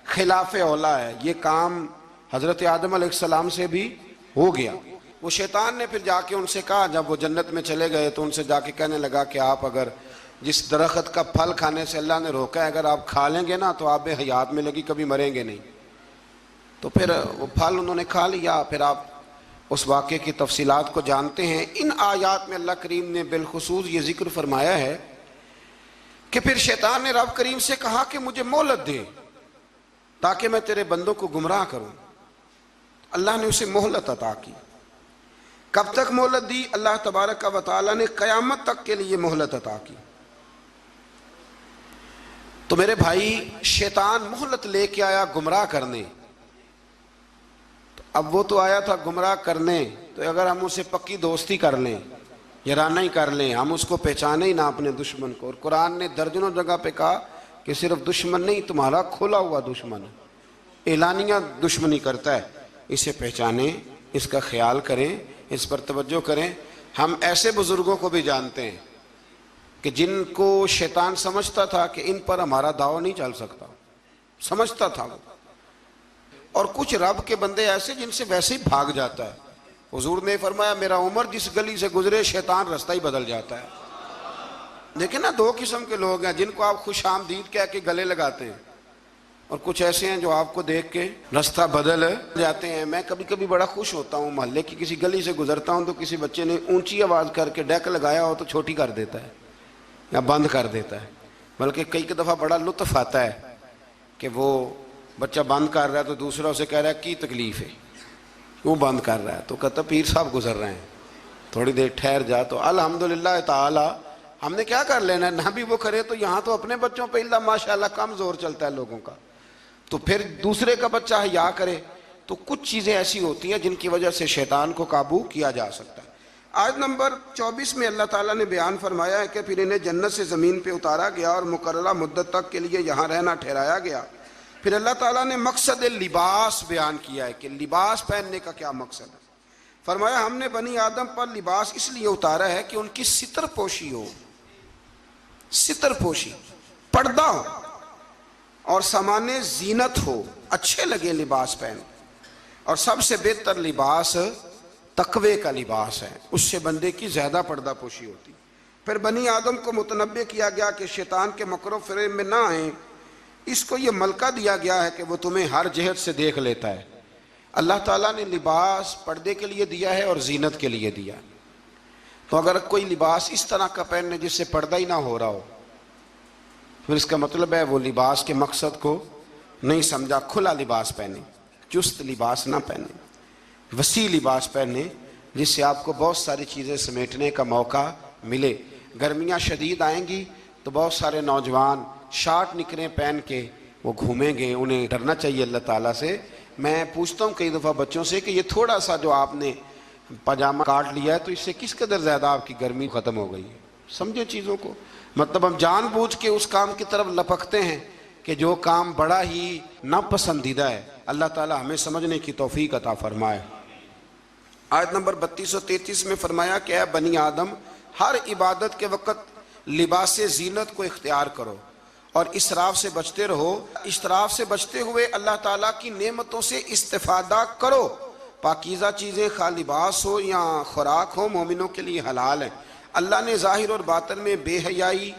خلاف اولا ہے۔ یہ کام حضرت آدم علیہ السلام سے بھی ہو گیا۔ وہ شیطان نے پھر جا کے ان سے کہا، جب وہ جنت میں چلے گئے تو ان سے جا کے کہنے لگا کہ آپ اگر جس درخت کا پھل کھانے سے اللہ نے روکا ہے، اگر آپ کھا لیں گے نا تو آپ حیات میں لگی، کبھی مریں گے نہیں۔ تو پھر وہ پھل انہوں نے کھا لیا۔ پھر آپ اس واقعے کی تفصیلات کو جانتے ہیں۔ ان آیات میں اللہ کریم نے بالخصوص یہ ذکر فرمایا ہے کہ پھر شیطان نے رب کریم سے کہا کہ مجھے مہلت دے تاکہ میں تیرے بندوں کو گمراہ کروں۔ اللہ نے اسے مہلت عطا کی۔ کب تک مہلت دی؟ اللہ تبارک و تعالی نے قیامت تک کے لیے مہلت عطا کی۔ تو میرے بھائی، شیطان مہلت لے کے آیا گمراہ کرنے۔ اب وہ تو آیا تھا گمراہ کرنے، تو اگر ہم اسے پکی دوستی کر لیں، یارانہ ہی کر لیں، ہم اس کو پہچانے ہی نہ اپنے دشمن کو۔ اور قرآن نے درجنوں جگہ پہ کہا کہ صرف دشمن نہیں، تمہارا کھلا ہوا دشمن ہے، اعلانیہ دشمنی کرتا ہے، اسے پہچانیں، اس کا خیال کریں، اس پر توجہ کریں۔ ہم ایسے بزرگوں کو بھی جانتے ہیں کہ جن کو شیطان سمجھتا تھا کہ ان پر ہمارا داؤ نہیں چل سکتا، سمجھتا تھا وہ، اور کچھ رب کے بندے ایسے جن سے ویسے ہی بھاگ جاتا ہے۔ حضور نے فرمایا میرا عمر جس گلی سے گزرے شیطان رستہ ہی بدل جاتا ہے۔ لیکن نا 2 قسم کے لوگ ہیں، جن کو آپ خوش آمدید کہہ کے گلے لگاتے ہیں، اور کچھ ایسے ہیں جو آپ کو دیکھ کے رستہ بدل جاتے ہیں۔ میں کبھی کبھی بڑا خوش ہوتا ہوں، محلے کی کسی گلی سے گزرتا ہوں تو کسی بچے نے اونچی آواز کر کے ڈیک لگایا ہو تو چھوٹی کر دیتا ہے یا بند کر دیتا ہے، بلکہ کئی دفعہ بڑا لطف آتا ہے کہ وہ بچہ بند کر رہا ہے تو دوسرا اسے کہہ رہا ہے کی تکلیف ہے، کیوں بند کر رہا ہے؟ تو کہتا پیر صاحب گزر رہے ہیں، تھوڑی دیر ٹھہر جا۔ تو الحمدللہ تعالی ہم نے کیا کر لینا ہے، نہ بھی وہ کرے تو یہاں تو اپنے بچوں پہ اللہ ماشاءاللہ کم زور چلتا ہے لوگوں کا، تو پھر دوسرے کا بچہ حیا کرے۔ تو کچھ چیزیں ایسی ہوتی ہیں جن کی وجہ سے شیطان کو قابو کیا جا سکتا ہے۔ آیت نمبر 24 میں اللہ تعالیٰ نے بیان فرمایا ہے کہ پھر انہیں جنت سے زمین پہ اتارا گیا اور مقررہ مدت تک کے لیے یہاں رہنا ٹھہرایا گیا۔ پھر اللہ تعالیٰ نے مقصد لباس بیان کیا ہے کہ لباس پہننے کا کیا مقصد ہے۔ فرمایا ہم نے بنی آدم پر لباس اس لیے اتارا ہے کہ ان کی ستر پوشی ہو، ستر پوشی، پردہ ہو اور سامان زینت ہو، اچھے لگے لباس پہن۔ اور سب سے بہتر لباس تقوی کا لباس ہے، اس سے بندے کی زیادہ پردہ پوشی ہوتی۔ پھر بنی آدم کو متنبہ کیا گیا کہ شیطان کے مکر و فریب میں نہ آئیں، اس کو یہ ملکہ دیا گیا ہے کہ وہ تمہیں ہر جہت سے دیکھ لیتا ہے۔ اللہ تعالیٰ نے لباس پردے کے لیے دیا ہے اور زینت کے لیے دیا ہے۔ تو اگر کوئی لباس اس طرح کا پہنے جس سے پردہ ہی نہ ہو رہا ہو، پھر اس کا مطلب ہے وہ لباس کے مقصد کو نہیں سمجھا۔ کھلا لباس پہنے، چست لباس نہ پہنے، وسیع لباس پہنے جس سے آپ کو بہت ساری چیزیں سمیٹنے کا موقع ملے۔ گرمیاں شدید آئیں گی تو بہت سارے نوجوان شارٹ نکریں پہن کے وہ گھومیں گے، انہیں ڈرنا چاہیے اللہ تعالیٰ سے۔ میں پوچھتا ہوں کئی دفعہ بچوں سے کہ یہ تھوڑا سا جو آپ نے پاجامہ کاٹ لیا ہے تو اس سے کس قدر زیادہ آپ کی گرمی ختم ہو گئی ہے۔ سمجھے چیزوں کو، مطلب ہم جان بوجھ کے اس کام کی طرف لپکتے ہیں کہ جو کام بڑا ہی ناپسندیدہ ہے۔ اللہ تعالیٰ ہمیں سمجھنے کی توفیق عطا فرمائے۔ آیت نمبر 32 و 33 میں فرمایا کہ اے بنی آدم، ہر عبادت کے وقت لباس زینت کو اختیار کرو اور اسراف سے بچتے رہو۔ اسراف سے بچتے ہوئے اللہ تعالیٰ کی نعمتوں سے استفادہ کرو۔ پاکیزہ چیزیں خواہ لباس ہو یا خوراک ہو مومنوں کے لیے حلال ہیں۔ اللہ نے ظاہر اور باطن میں بے حیائی،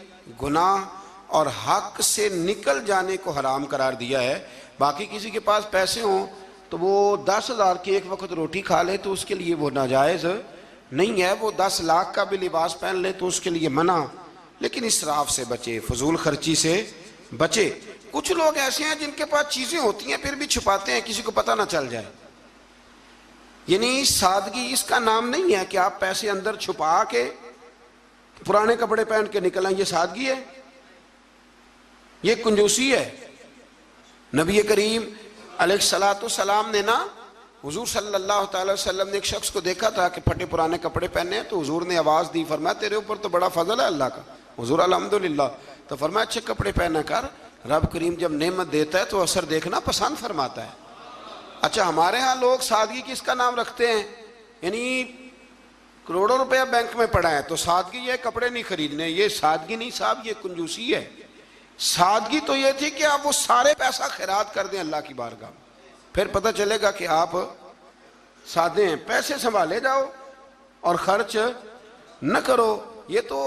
گناہ اور حق سے نکل جانے کو حرام قرار دیا ہے۔ باقی کسی کے پاس پیسے ہوں تو وہ 10,000 کی ایک وقت روٹی کھا لے تو اس کے لیے وہ ناجائز نہیں ہے، وہ 10 لاکھ کا بھی لباس پہن لے تو اس کے لیے منع، لیکن اسراف سے بچے، فضول خرچی سے بچے۔ کچھ لوگ ایسے ہیں جن کے پاس چیزیں ہوتی ہیں پھر بھی چھپاتے ہیں کسی کو پتہ نہ چل جائے۔ یعنی سادگی اس کا نام نہیں ہے کہ آپ پیسے اندر چھپا کے پرانے کپڑے پہن کے نکل آئیں، یہ سادگی ہے، یہ کنجوسی ہے۔ نبی کریم علیہ السلام نے نا حضور صلی اللہ تعالی وسلم نے ایک شخص کو دیکھا تھا کہ پھٹے پرانے کپڑے پہنے ہیں، تو حضور نے آواز دی، فرمایا تیرے اوپر تو بڑا فضل ہے اللہ کا۔ حضور الحمدللہ، تو فرمایا اچھے کپڑے پہنا کر، رب کریم جب نعمت دیتا ہے تو اثر دیکھنا پسند فرماتا ہے۔ اچھا ہمارے ہاں لوگ سادگی کس کا نام رکھتے ہیں، یعنی کروڑوں روپیہ بینک میں پڑا ہے تو سادگی یہ کپڑے نہیں خریدنے، یہ سادگی نہیں صاحب، یہ کنجوسی ہے۔ سادگی تو یہ تھی کہ آپ وہ سارے پیسہ خیرات کر دیں اللہ کی بارگاہ میں، پھر پتہ چلے گا کہ آپ سادے ہیں۔ پیسے سنبھالے جاؤ اور خرچ نہ کرو۔ یہ تو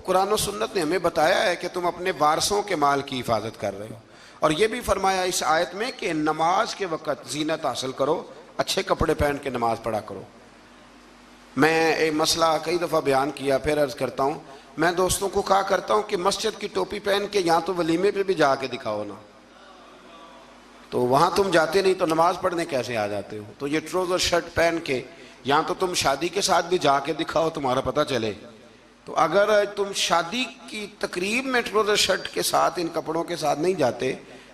قرآن و سنت نے ہمیں بتایا ہے کہ تم اپنے وارثوں کے مال کی حفاظت کر رہے ہو۔ اور یہ بھی فرمایا اس آیت میں کہ نماز کے وقت زینت حاصل کرو، اچھے کپڑے پہن کے نماز پڑھا کرو۔ میں ایک مسئلہ کئی دفعہ بیان کیا، پھر عرض کرتا ہوں، میں دوستوں کو کہا کرتا ہوں کہ مسجد کی ٹوپی پہن کے یہاں تو ولیمے پہ بھی جا کے دکھاؤ نا، تو وہاں تم جاتے نہیں تو نماز پڑھنے کیسے آ جاتے ہو؟ تو یہ ٹروزر شرٹ پہن کے یہاں تو تم شادی کے ساتھ بھی جا کے دکھاؤ، تمہارا پتہ چلے۔ تو اگر تم شادی کی تقریب میں ٹروزر شرٹ کے ساتھ ان کپڑوں کے ساتھ نہیں جاتے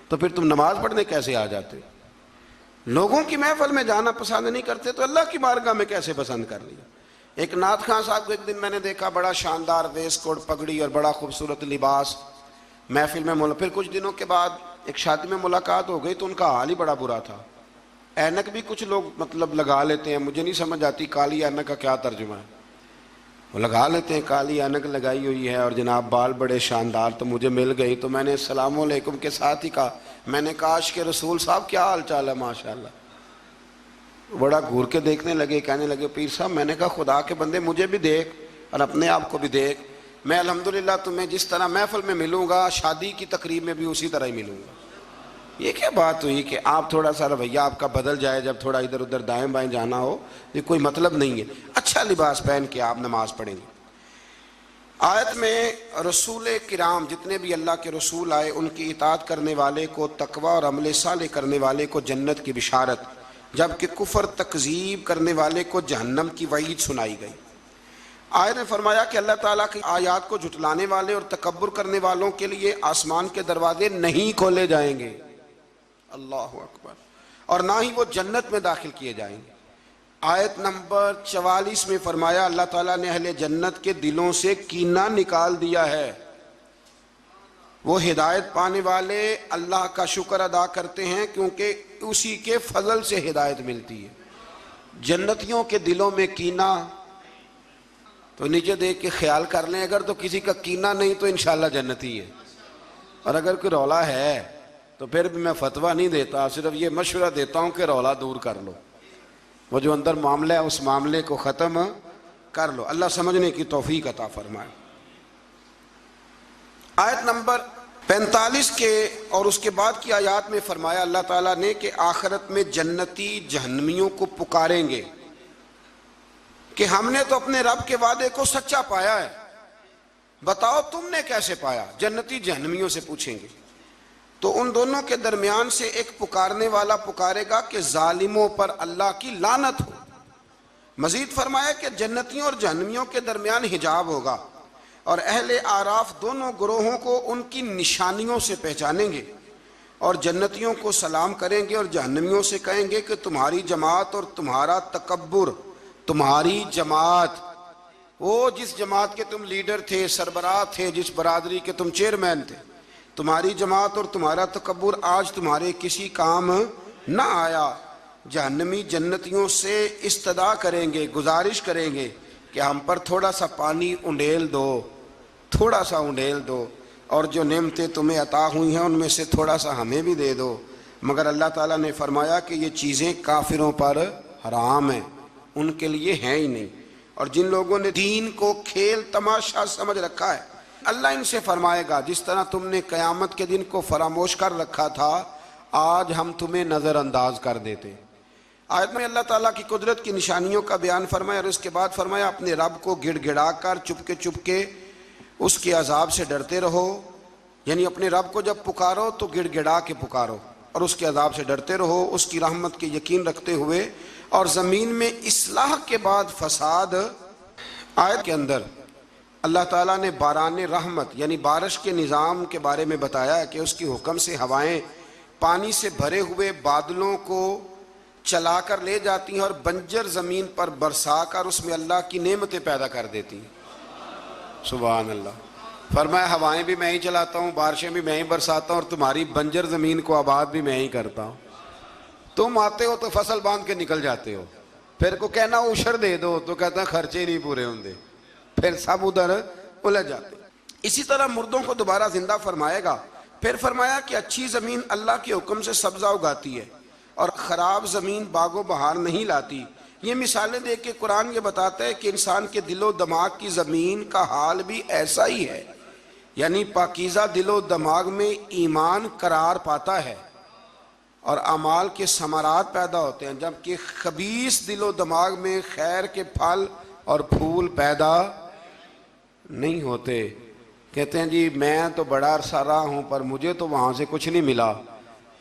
تو پھر تم نماز پڑھنے کیسے آ جاتے؟ لوگوں کی محفل میں جانا پسند نہیں کرتے تو اللہ کی بارگاہ میں کیسے پسند کر لیا؟ ایک نعت خان صاحب کو ایک دن میں نے دیکھا، بڑا شاندار ویسٹ کوٹ پگڑی اور بڑا خوبصورت لباس محفل میں پھر کچھ دنوں کے بعد ایک شادی میں ملاقات ہو گئی تو ان کا حال ہی بڑا برا تھا۔ اینک بھی کچھ لوگ مطلب لگا لیتے ہیں، مجھے نہیں سمجھ آتی کالی اینک کا کیا ترجمہ ہے، وہ لگا لیتے ہیں، کالی اینک لگائی ہوئی ہے اور جناب بال بڑے شاندار۔ تو مجھے مل گئی تو میں نے السلام علیکم کے ساتھ ہی کہا، میں نے کاش کہ رسول صاحب کیا حال چال ہے، ماشاءاللہ۔ بڑا گھور کے دیکھنے لگے، کہنے لگے پیر صاحب، میں نے کہا خدا کے بندے مجھے بھی دیکھ اور اپنے آپ کو بھی دیکھ، میں الحمدللہ تمہیں جس طرح محفل میں ملوں گا شادی کی تقریب میں بھی اسی طرح ہی ملوں گا۔ یہ کیا بات ہوئی کہ آپ تھوڑا سا رویہ آپ کا بدل جائے جب تھوڑا ادھر ادھر دائیں بائیں جانا ہو؟ یہ کوئی مطلب نہیں ہے۔ اچھا لباس پہن کے آپ نماز پڑھیں گے۔ آیت میں رسول کرام جتنے بھی اللہ کے رسول آئے ان کی اطاعت کرنے والے کو تقوی اور عمل صالح کرنے والے کو جنت کی بشارت، جبکہ کفر تکذیب کرنے والے کو جہنم کی وعید سنائی گئی۔ آیت نے فرمایا کہ اللہ تعالیٰ کی آیات کو جھٹلانے والے اور تکبر کرنے والوں کے لیے آسمان کے دروازے نہیں کھولے جائیں گے، اللہ اکبر، اور نہ ہی وہ جنت میں داخل کیے جائیں گے۔ آیت نمبر 44 میں فرمایا اللہ تعالیٰ نے اہل جنت کے دلوں سے کینہ نکال دیا ہے۔ وہ ہدایت پانے والے اللہ کا شکر ادا کرتے ہیں کیونکہ اسی کے فضل سے ہدایت ملتی ہے۔ جنتیوں کے دلوں میں کینہ، تو نیچے دیکھ کے خیال کر لیں، اگر تو کسی کا کینہ نہیں تو انشاءاللہ جنتی ہے، اور اگر کوئی رولا ہے تو پھر بھی میں فتویٰ نہیں دیتا، صرف یہ مشورہ دیتا ہوں کہ رولا دور کر لو، وہ جو اندر معاملہ ہے اس معاملے کو ختم کر لو۔ اللہ سمجھنے کی توفیق عطا فرمائے۔ آیت نمبر 45 کے اور اس کے بعد کی آیات میں فرمایا اللہ تعالیٰ نے کہ آخرت میں جنتی جہنمیوں کو پکاریں گے کہ ہم نے تو اپنے رب کے وعدے کو سچا پایا ہے، بتاؤ تم نے کیسے پایا؟ جنتی جہنمیوں سے پوچھیں گے۔ تو ان دونوں کے درمیان سے ایک پکارنے والا پکارے گا کہ ظالموں پر اللہ کی لعنت ہو۔ مزید فرمایا کہ جنتیوں اور جہنمیوں کے درمیان حجاب ہوگا، اور اہل اعراف دونوں گروہوں کو ان کی نشانیوں سے پہچانیں گے، اور جنتیوں کو سلام کریں گے اور جہنمیوں سے کہیں گے کہ تمہاری جماعت اور تمہارا تکبر، تمہاری جماعت، وہ جس جماعت کے تم لیڈر تھے، سربراہ تھے، جس برادری کے تم چیئرمین تھے، تمہاری جماعت اور تمہارا تکبر آج تمہارے کسی کام نہ آیا۔ جہنمی جنتیوں سے استدعا کریں گے، گزارش کریں گے کہ ہم پر تھوڑا سا پانی انڈیل دو، تھوڑا سا انڈیل دو، اور جو نعمتیں تمہیں عطا ہوئی ہیں ان میں سے تھوڑا سا ہمیں بھی دے دو۔ مگر اللہ تعالیٰ نے فرمایا کہ یہ چیزیں کافروں پر حرام ہیں، ان کے لیے ہیں ہی نہیں۔ اور جن لوگوں نے دین کو کھیل تماشا سمجھ رکھا ہے، اللہ ان سے فرمائے گا جس طرح تم نے قیامت کے دن کو فراموش کر رکھا تھا، آج ہم تمہیں نظر انداز کر دیتے۔ آیت میں اللہ تعالیٰ کی قدرت کی نشانیوں کا بیان فرمایا، اور اس کے بعد فرمایا اپنے رب کو گڑ گڑا کر چپ کے اس کے عذاب سے ڈرتے رہو، یعنی اپنے رب کو جب پکارو تو گڑ گڑا کے پکارو اور اس کے عذاب سے ڈرتے رہو، اس کی رحمت کے یقین رکھتے ہوئے، اور زمین میں اصلاح کے بعد فساد۔ آیت کے اندر اللہ تعالیٰ نے باران رحمت یعنی بارش کے نظام کے بارے میں بتایا کہ اس کی حکم سے ہوائیں پانی سے بھرے ہوئے بادلوں کو چلا کر لے جاتی ہیں اور بنجر زمین پر برسا کر اس میں اللہ کی نعمتیں پیدا کر دیتی ہیں۔ سبحان اللہ۔ فرمایا ہوائیں بھی میں ہی چلاتا ہوں، بارشیں بھی میں ہی برساتا ہوں، اور تمہاری بنجر زمین کو آباد بھی میں ہی کرتا ہوں۔ تم آتے ہو تو فصل باندھ کے نکل جاتے ہو، پھر کو کہنا عشر دے دو تو کہتا ہے خرچے نہیں پورے ہوندے، پھر سب ادھر الجھ جاتے۔ اسی طرح مردوں کو دوبارہ زندہ فرمائے گا۔ پھر فرمایا کہ اچھی زمین اللہ کے حکم سے سبزہ اگاتی ہے اور خراب زمین باغ و بہار نہیں لاتی۔ یہ مثالیں دے کے قرآن یہ بتاتا ہے کہ انسان کے دل و دماغ کی زمین کا حال بھی ایسا ہی ہے، یعنی پاکیزہ دل و دماغ میں ایمان قرار پاتا ہے اور اعمال کے ثمرات پیدا ہوتے ہیں، جبکہ خبیث دل و دماغ میں خیر کے پھل اور پھول پیدا نہیں ہوتے۔ کہتے ہیں جی میں تو بڑا عرصہ رہا ہوں پر مجھے تو وہاں سے کچھ نہیں ملا،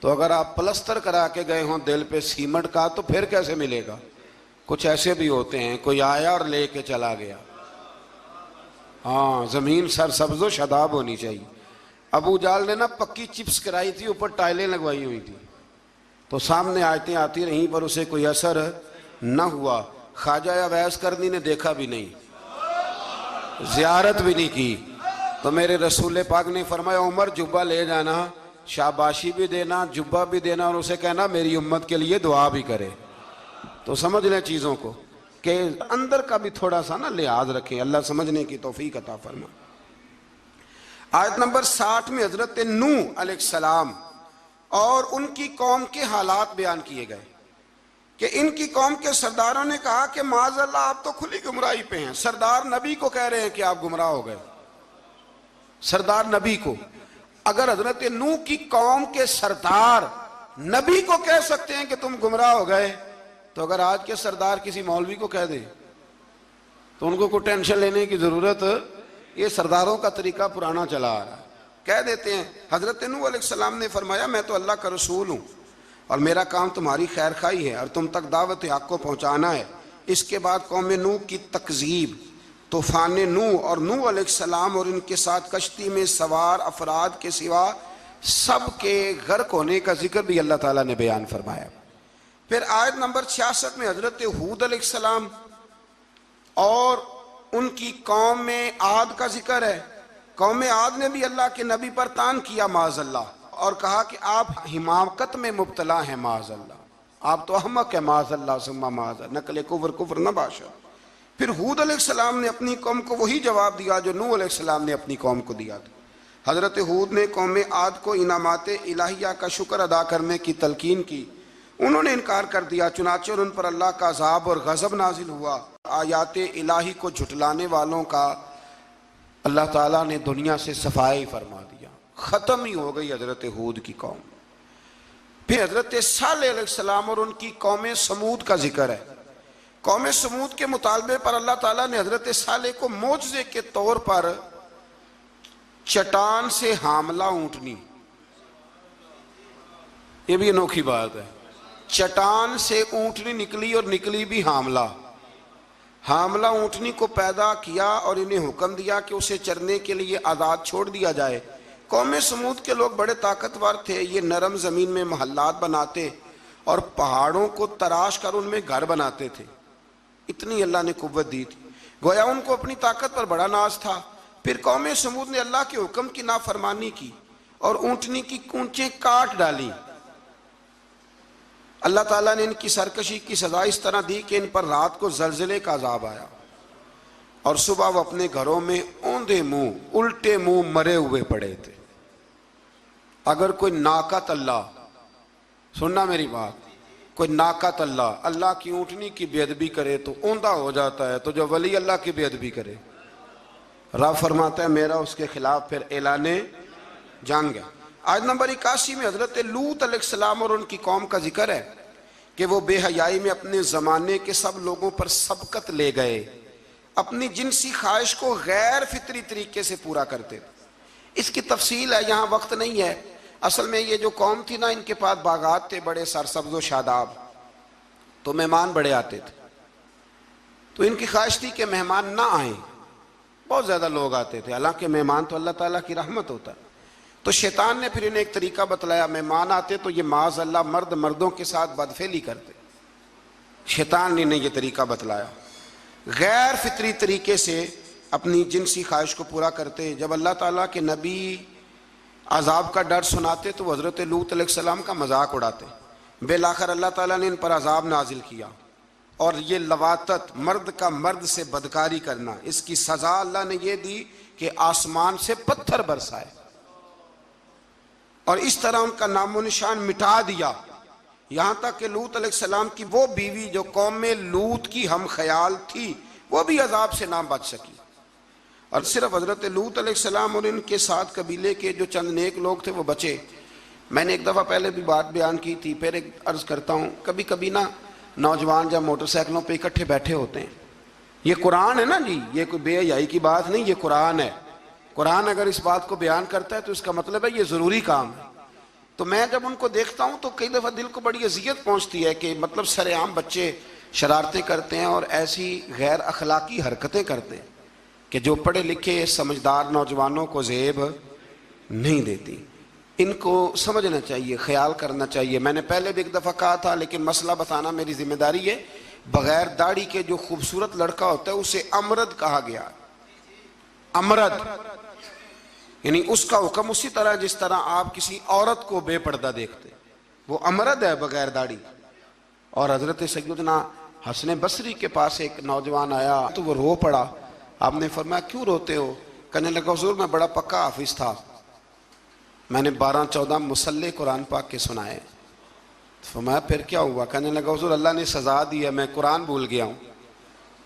تو اگر آپ پلستر کرا کے گئے ہوں دل پہ سیمنٹ کا تو پھر کیسے ملے گا؟ کچھ ایسے بھی ہوتے ہیں، کوئی آیا اور لے کے چلا گیا۔ ہاں، زمین سرسبز و شاداب ہونی چاہیے۔ ابو جال نے نا پکی چپس کرائی تھی، اوپر ٹائلیں لگوائی ہوئی تھی، تو سامنے آیتیں آتی رہیں پر اسے کوئی اثر نہ ہوا۔ خواجہ اویس کرنی نے دیکھا بھی نہیں، زیارت بھی نہیں کی، تو میرے رسول پاک نے فرمایا عمر جبہ لے جانا، شاباشی بھی دینا، جبہ بھی دینا، اور اسے کہنا میری امت کے لیے دعا بھی کرے۔ تو سمجھ لیں چیزوں کو کہ اندر کا بھی تھوڑا سا نا لحاظ رکھیں۔ اللہ سمجھنے کی توفیق عطا فرما۔ آیت نمبر 60 میں حضرت نوح علیہ السلام اور ان کی قوم کے حالات بیان کیے گئے کہ ان کی قوم کے سرداروں نے کہا کہ معاذ اللہ آپ تو کھلی گمراہی پہ ہیں۔ سردار نبی کو کہہ رہے ہیں کہ آپ گمراہ ہو گئے، سردار نبی کو۔ اگر حضرت نوح کی قوم کے سردار نبی کو کہہ سکتے ہیں کہ تم گمراہ ہو گئے، تو اگر آج کے سردار کسی مولوی کو کہہ دیں تو ان کو کوئی ٹینشن لینے کی ضرورت، یہ سرداروں کا طریقہ پرانا چلا آ رہا ہے، کہہ دیتے ہیں۔ حضرت نوح علیہ السلام نے فرمایا میں تو اللہ کا رسول ہوں اور میرا کام تمہاری خیر خواہی ہے اور تم تک دعوت حق کو پہنچانا ہے۔ اس کے بعد قوم نوح کی تکذیب، طوفان نوح اور نوح علیہ السلام اور ان کے ساتھ کشتی میں سوار افراد کے سوا سب کے غرق ہونے کا ذکر بھی اللہ تعالیٰ نے بیان فرمایا۔ پھر آیت نمبر 66 میں حضرت ہود علیہ السلام اور ان کی قوم عاد کا ذکر ہے۔ قوم عاد نے بھی اللہ کے نبی پر طعن کیا معاذ اللہ، اور کہا کہ آپ حماقت میں مبتلا ہیں معاذ اللہ، آپ تو احمق ہیں معاذ اللہ ثم معاذ اللہ، نقل کفر نہ باشا۔ پھر ہود علیہ السلام نے اپنی قوم کو وہی جواب دیا جو نوح علیہ السلام نے اپنی قوم کو دیا تھا۔ حضرت ہود نے قوم عاد کو انعامات الہیہ کا شکر ادا کرنے کی تلقین کی، انہوں نے انکار کر دیا، چنانچہ ان پر اللہ کا عذاب اور غضب نازل ہوا۔ آیات الہی کو جھٹلانے والوں کا اللہ تعالیٰ نے دنیا سے صفائی فرما دیا، ختم ہی ہو گئی حضرت ہود کی قوم۔ پھر حضرت صالح علیہ السلام اور ان کی قوم سمود کا ذکر ہے۔ قوم سمود کے مطالبے پر اللہ تعالیٰ نے حضرت صالح کو معجزے کے طور پر چٹان سے حاملہ اونٹنی، یہ بھی انوکھی بات ہے، چٹان سے اونٹنی نکلی اور نکلی بھی حاملہ۔ حاملہ اونٹنی کو پیدا کیا اور انہیں حکم دیا کہ اسے چرنے کے لیے آزاد چھوڑ دیا جائے۔ قوم سمود کے لوگ بڑے طاقتور تھے، یہ نرم زمین میں محلات بناتے اور پہاڑوں کو تراش کر ان میں گھر بناتے تھے، اتنی اللہ نے قوت دی تھی، گویا ان کو اپنی طاقت پر بڑا ناز تھا۔ پھر قوم سمود نے اللہ کے حکم کی نافرمانی کی اور اونٹنی کی کونچیں کاٹ ڈالی۔ اللہ تعالیٰ نے ان کی سرکشی کی سزا اس طرح دی کہ ان پر رات کو زلزلے کا عذاب آیا، اور صبح وہ اپنے گھروں میں اوندے منہ الٹے منہ مرے ہوئے پڑے تھے۔ اگر کوئی ناقت اللہ، سننا میری بات، کوئی ناقت اللہ کی اونٹنی کی بے ادبی کرے تو اوندا ہو جاتا ہے، تو جو ولی اللہ کی بے ادبی کرے، رب فرماتا ہے میرا اس کے خلاف پھر اعلان جنگ ہے۔ آیت نمبر 81 میں حضرت لوط علیہ السلام اور ان کی قوم کا ذکر ہے کہ وہ بے حیائی میں اپنے زمانے کے سب لوگوں پر سبقت لے گئے، اپنی جنسی خواہش کو غیر فطری طریقے سے پورا کرتے تھے۔ اس کی تفصیل ہے، یہاں وقت نہیں ہے۔ اصل میں یہ جو قوم تھی نا، ان کے پاس باغات تھے بڑے سرسبز و شاداب، تو مہمان بڑے آتے تھے، تو ان کی خواہش تھی کہ مہمان نہ آئیں، بہت زیادہ لوگ آتے تھے، حالانکہ مہمان تو اللہ تعالیٰ کی رحمت ہوتا ہے۔ تو شیطان نے پھر انہیں ایک طریقہ بتلایا، مہمان آتے تو یہ معاذ اللہ مردوں کے ساتھ بدفعلی کرتے، شیطان نے انہیں یہ طریقہ بتلایا، غیر فطری طریقے سے اپنی جنسی خواہش کو پورا کرتے۔ جب اللہ تعالیٰ کے نبی عذاب کا ڈر سناتے تو حضرت لوط علیہ السلام کا مذاق اڑاتے، بالآخر اللہ تعالیٰ نے ان پر عذاب نازل کیا، اور یہ لواطت، مرد کا مرد سے بدکاری کرنا، اس کی سزا اللہ نے یہ دی کہ آسمان سے پتھر برسائے، اور اس طرح ان کا نام و نشان مٹا دیا، یہاں تک کہ لوط علیہ السلام کی وہ بیوی جو قوم میں لوط کی ہم خیال تھی، وہ بھی عذاب سے نہ بچ سکی۔ اور صرف حضرت لوط علیہ السلام اور ان کے ساتھ قبیلے کے جو چند نیک لوگ تھے وہ بچے۔ میں نے ایک دفعہ پہلے بھی بات بیان کی تھی، پھر ایک عرض کرتا ہوں، کبھی کبھی نا نوجوان جب موٹر سائیکلوں پہ اکٹھے بیٹھے ہوتے ہیں، یہ قرآن ہے نا جی، یہ کوئی بے حیائی کی بات نہیں، یہ قرآن ہے۔ قرآن اگر اس بات کو بیان کرتا ہے تو اس کا مطلب ہے یہ ضروری کام ہے۔ تو میں جب ان کو دیکھتا ہوں تو کئی دفعہ دل کو بڑی اذیت پہنچتی ہے کہ مطلب سر عام بچے شرارتیں کرتے ہیں اور ایسی غیر اخلاقی حرکتیں کرتے ہیں کہ جو پڑھے لکھے سمجھدار نوجوانوں کو زیب نہیں دیتی۔ ان کو سمجھنا چاہیے، خیال کرنا چاہیے۔ میں نے پہلے بھی ایک دفعہ کہا تھا، لیکن مسئلہ بتانا میری ذمہ داری ہے، بغیر داڑھی کے جو خوبصورت لڑکا ہوتا ہے اسے امرد کہا گیا، امرد، یعنی اس کا حکم اسی طرح جس طرح آپ کسی عورت کو بے پردہ دیکھتے، وہ امرد ہے بغیر داڑھی۔ اور حضرت سیدنا حسن بصری کے پاس ایک نوجوان آیا تو وہ رو پڑا، آپ نے فرمایا کیوں روتے ہو؟ کہنے لگا حضور میں بڑا پکا حافظ تھا، میں نے 12-14 مصلے قرآن پاک کے سنائے۔ فرمایا پھر کیا ہوا؟ کہنے لگا حضور اللہ نے سزا دی ہے، میں قرآن بھول گیا ہوں۔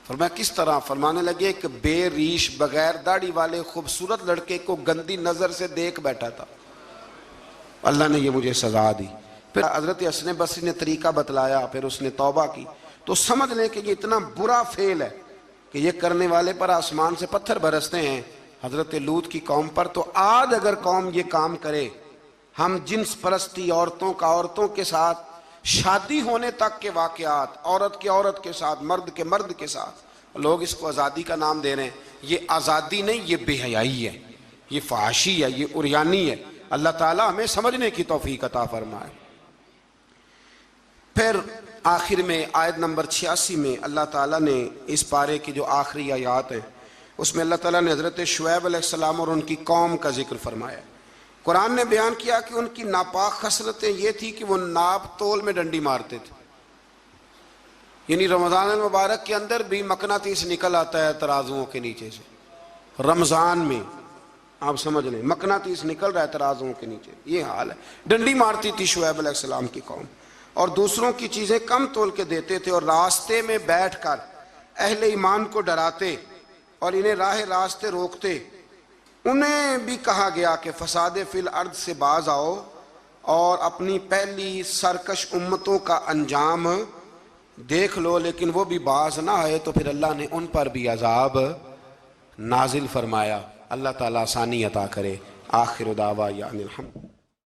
فرمایا کس طرح؟ فرمانے لگے ایک بے ریش بغیر داڑھی والے خوبصورت لڑکے کو گندی نظر سے دیکھ بیٹھا تھا، اللہ نے یہ مجھے سزا دی۔ پھر حضرت حسن بصری نے طریقہ بتلایا، پھر اس نے توبہ کی، تو سمجھ لیں کہ یہ اتنا برا فعل ہے کہ یہ کرنے والے پر آسمان سے پتھر برستے ہیں۔ حضرت لوط کی قوم پر تو آج اگر قوم یہ کام کرے، ہم جنس پرستی، عورتوں کے ساتھ شادی ہونے تک کے واقعات، عورت کے عورت کے ساتھ، مرد کے مرد کے ساتھ، لوگ اس کو آزادی کا نام دے رہے ہیں۔ یہ آزادی نہیں، یہ بے حیائی ہے، یہ فحاشی ہے، یہ عریانی ہے۔ اللہ تعالیٰ ہمیں سمجھنے کی توفیق عطا فرمائے۔ پھر آخر میں آیت نمبر 86 میں اللہ تعالیٰ نے اس پارے کی جو آخری آیات ہیں اس میں اللہ تعالیٰ نے حضرت شعیب علیہ السلام اور ان کی قوم کا ذکر فرمایا۔ قرآن نے بیان کیا کہ ان کی ناپاک خصلتیں یہ تھی کہ وہ ناپ تول میں ڈنڈی مارتے تھے، یعنی رمضان المبارک کے اندر بھی مقناطیس نکل آتا ہے ترازوؤں کے نیچے سے، رمضان میں آپ سمجھ لیں مقناطیس نکل رہا ہے ترازوؤں کے نیچے، یہ حال ہے۔ ڈنڈی مارتی تھی شعیب علیہ السلام کی قوم، اور دوسروں کی چیزیں کم تول کے دیتے تھے، اور راستے میں بیٹھ کر اہل ایمان کو ڈراتے اور انہیں راہ راستے روکتے۔ انہیں بھی کہا گیا کہ فساد فی الارض سے باز آؤ اور اپنی پہلی سرکش امتوں کا انجام دیکھ لو، لیکن وہ بھی باز نہ آئے تو پھر اللہ نے ان پر بھی عذاب نازل فرمایا۔ اللہ تعالیٰ آسانی عطا کرے۔ آخر دعوانا الحمد۔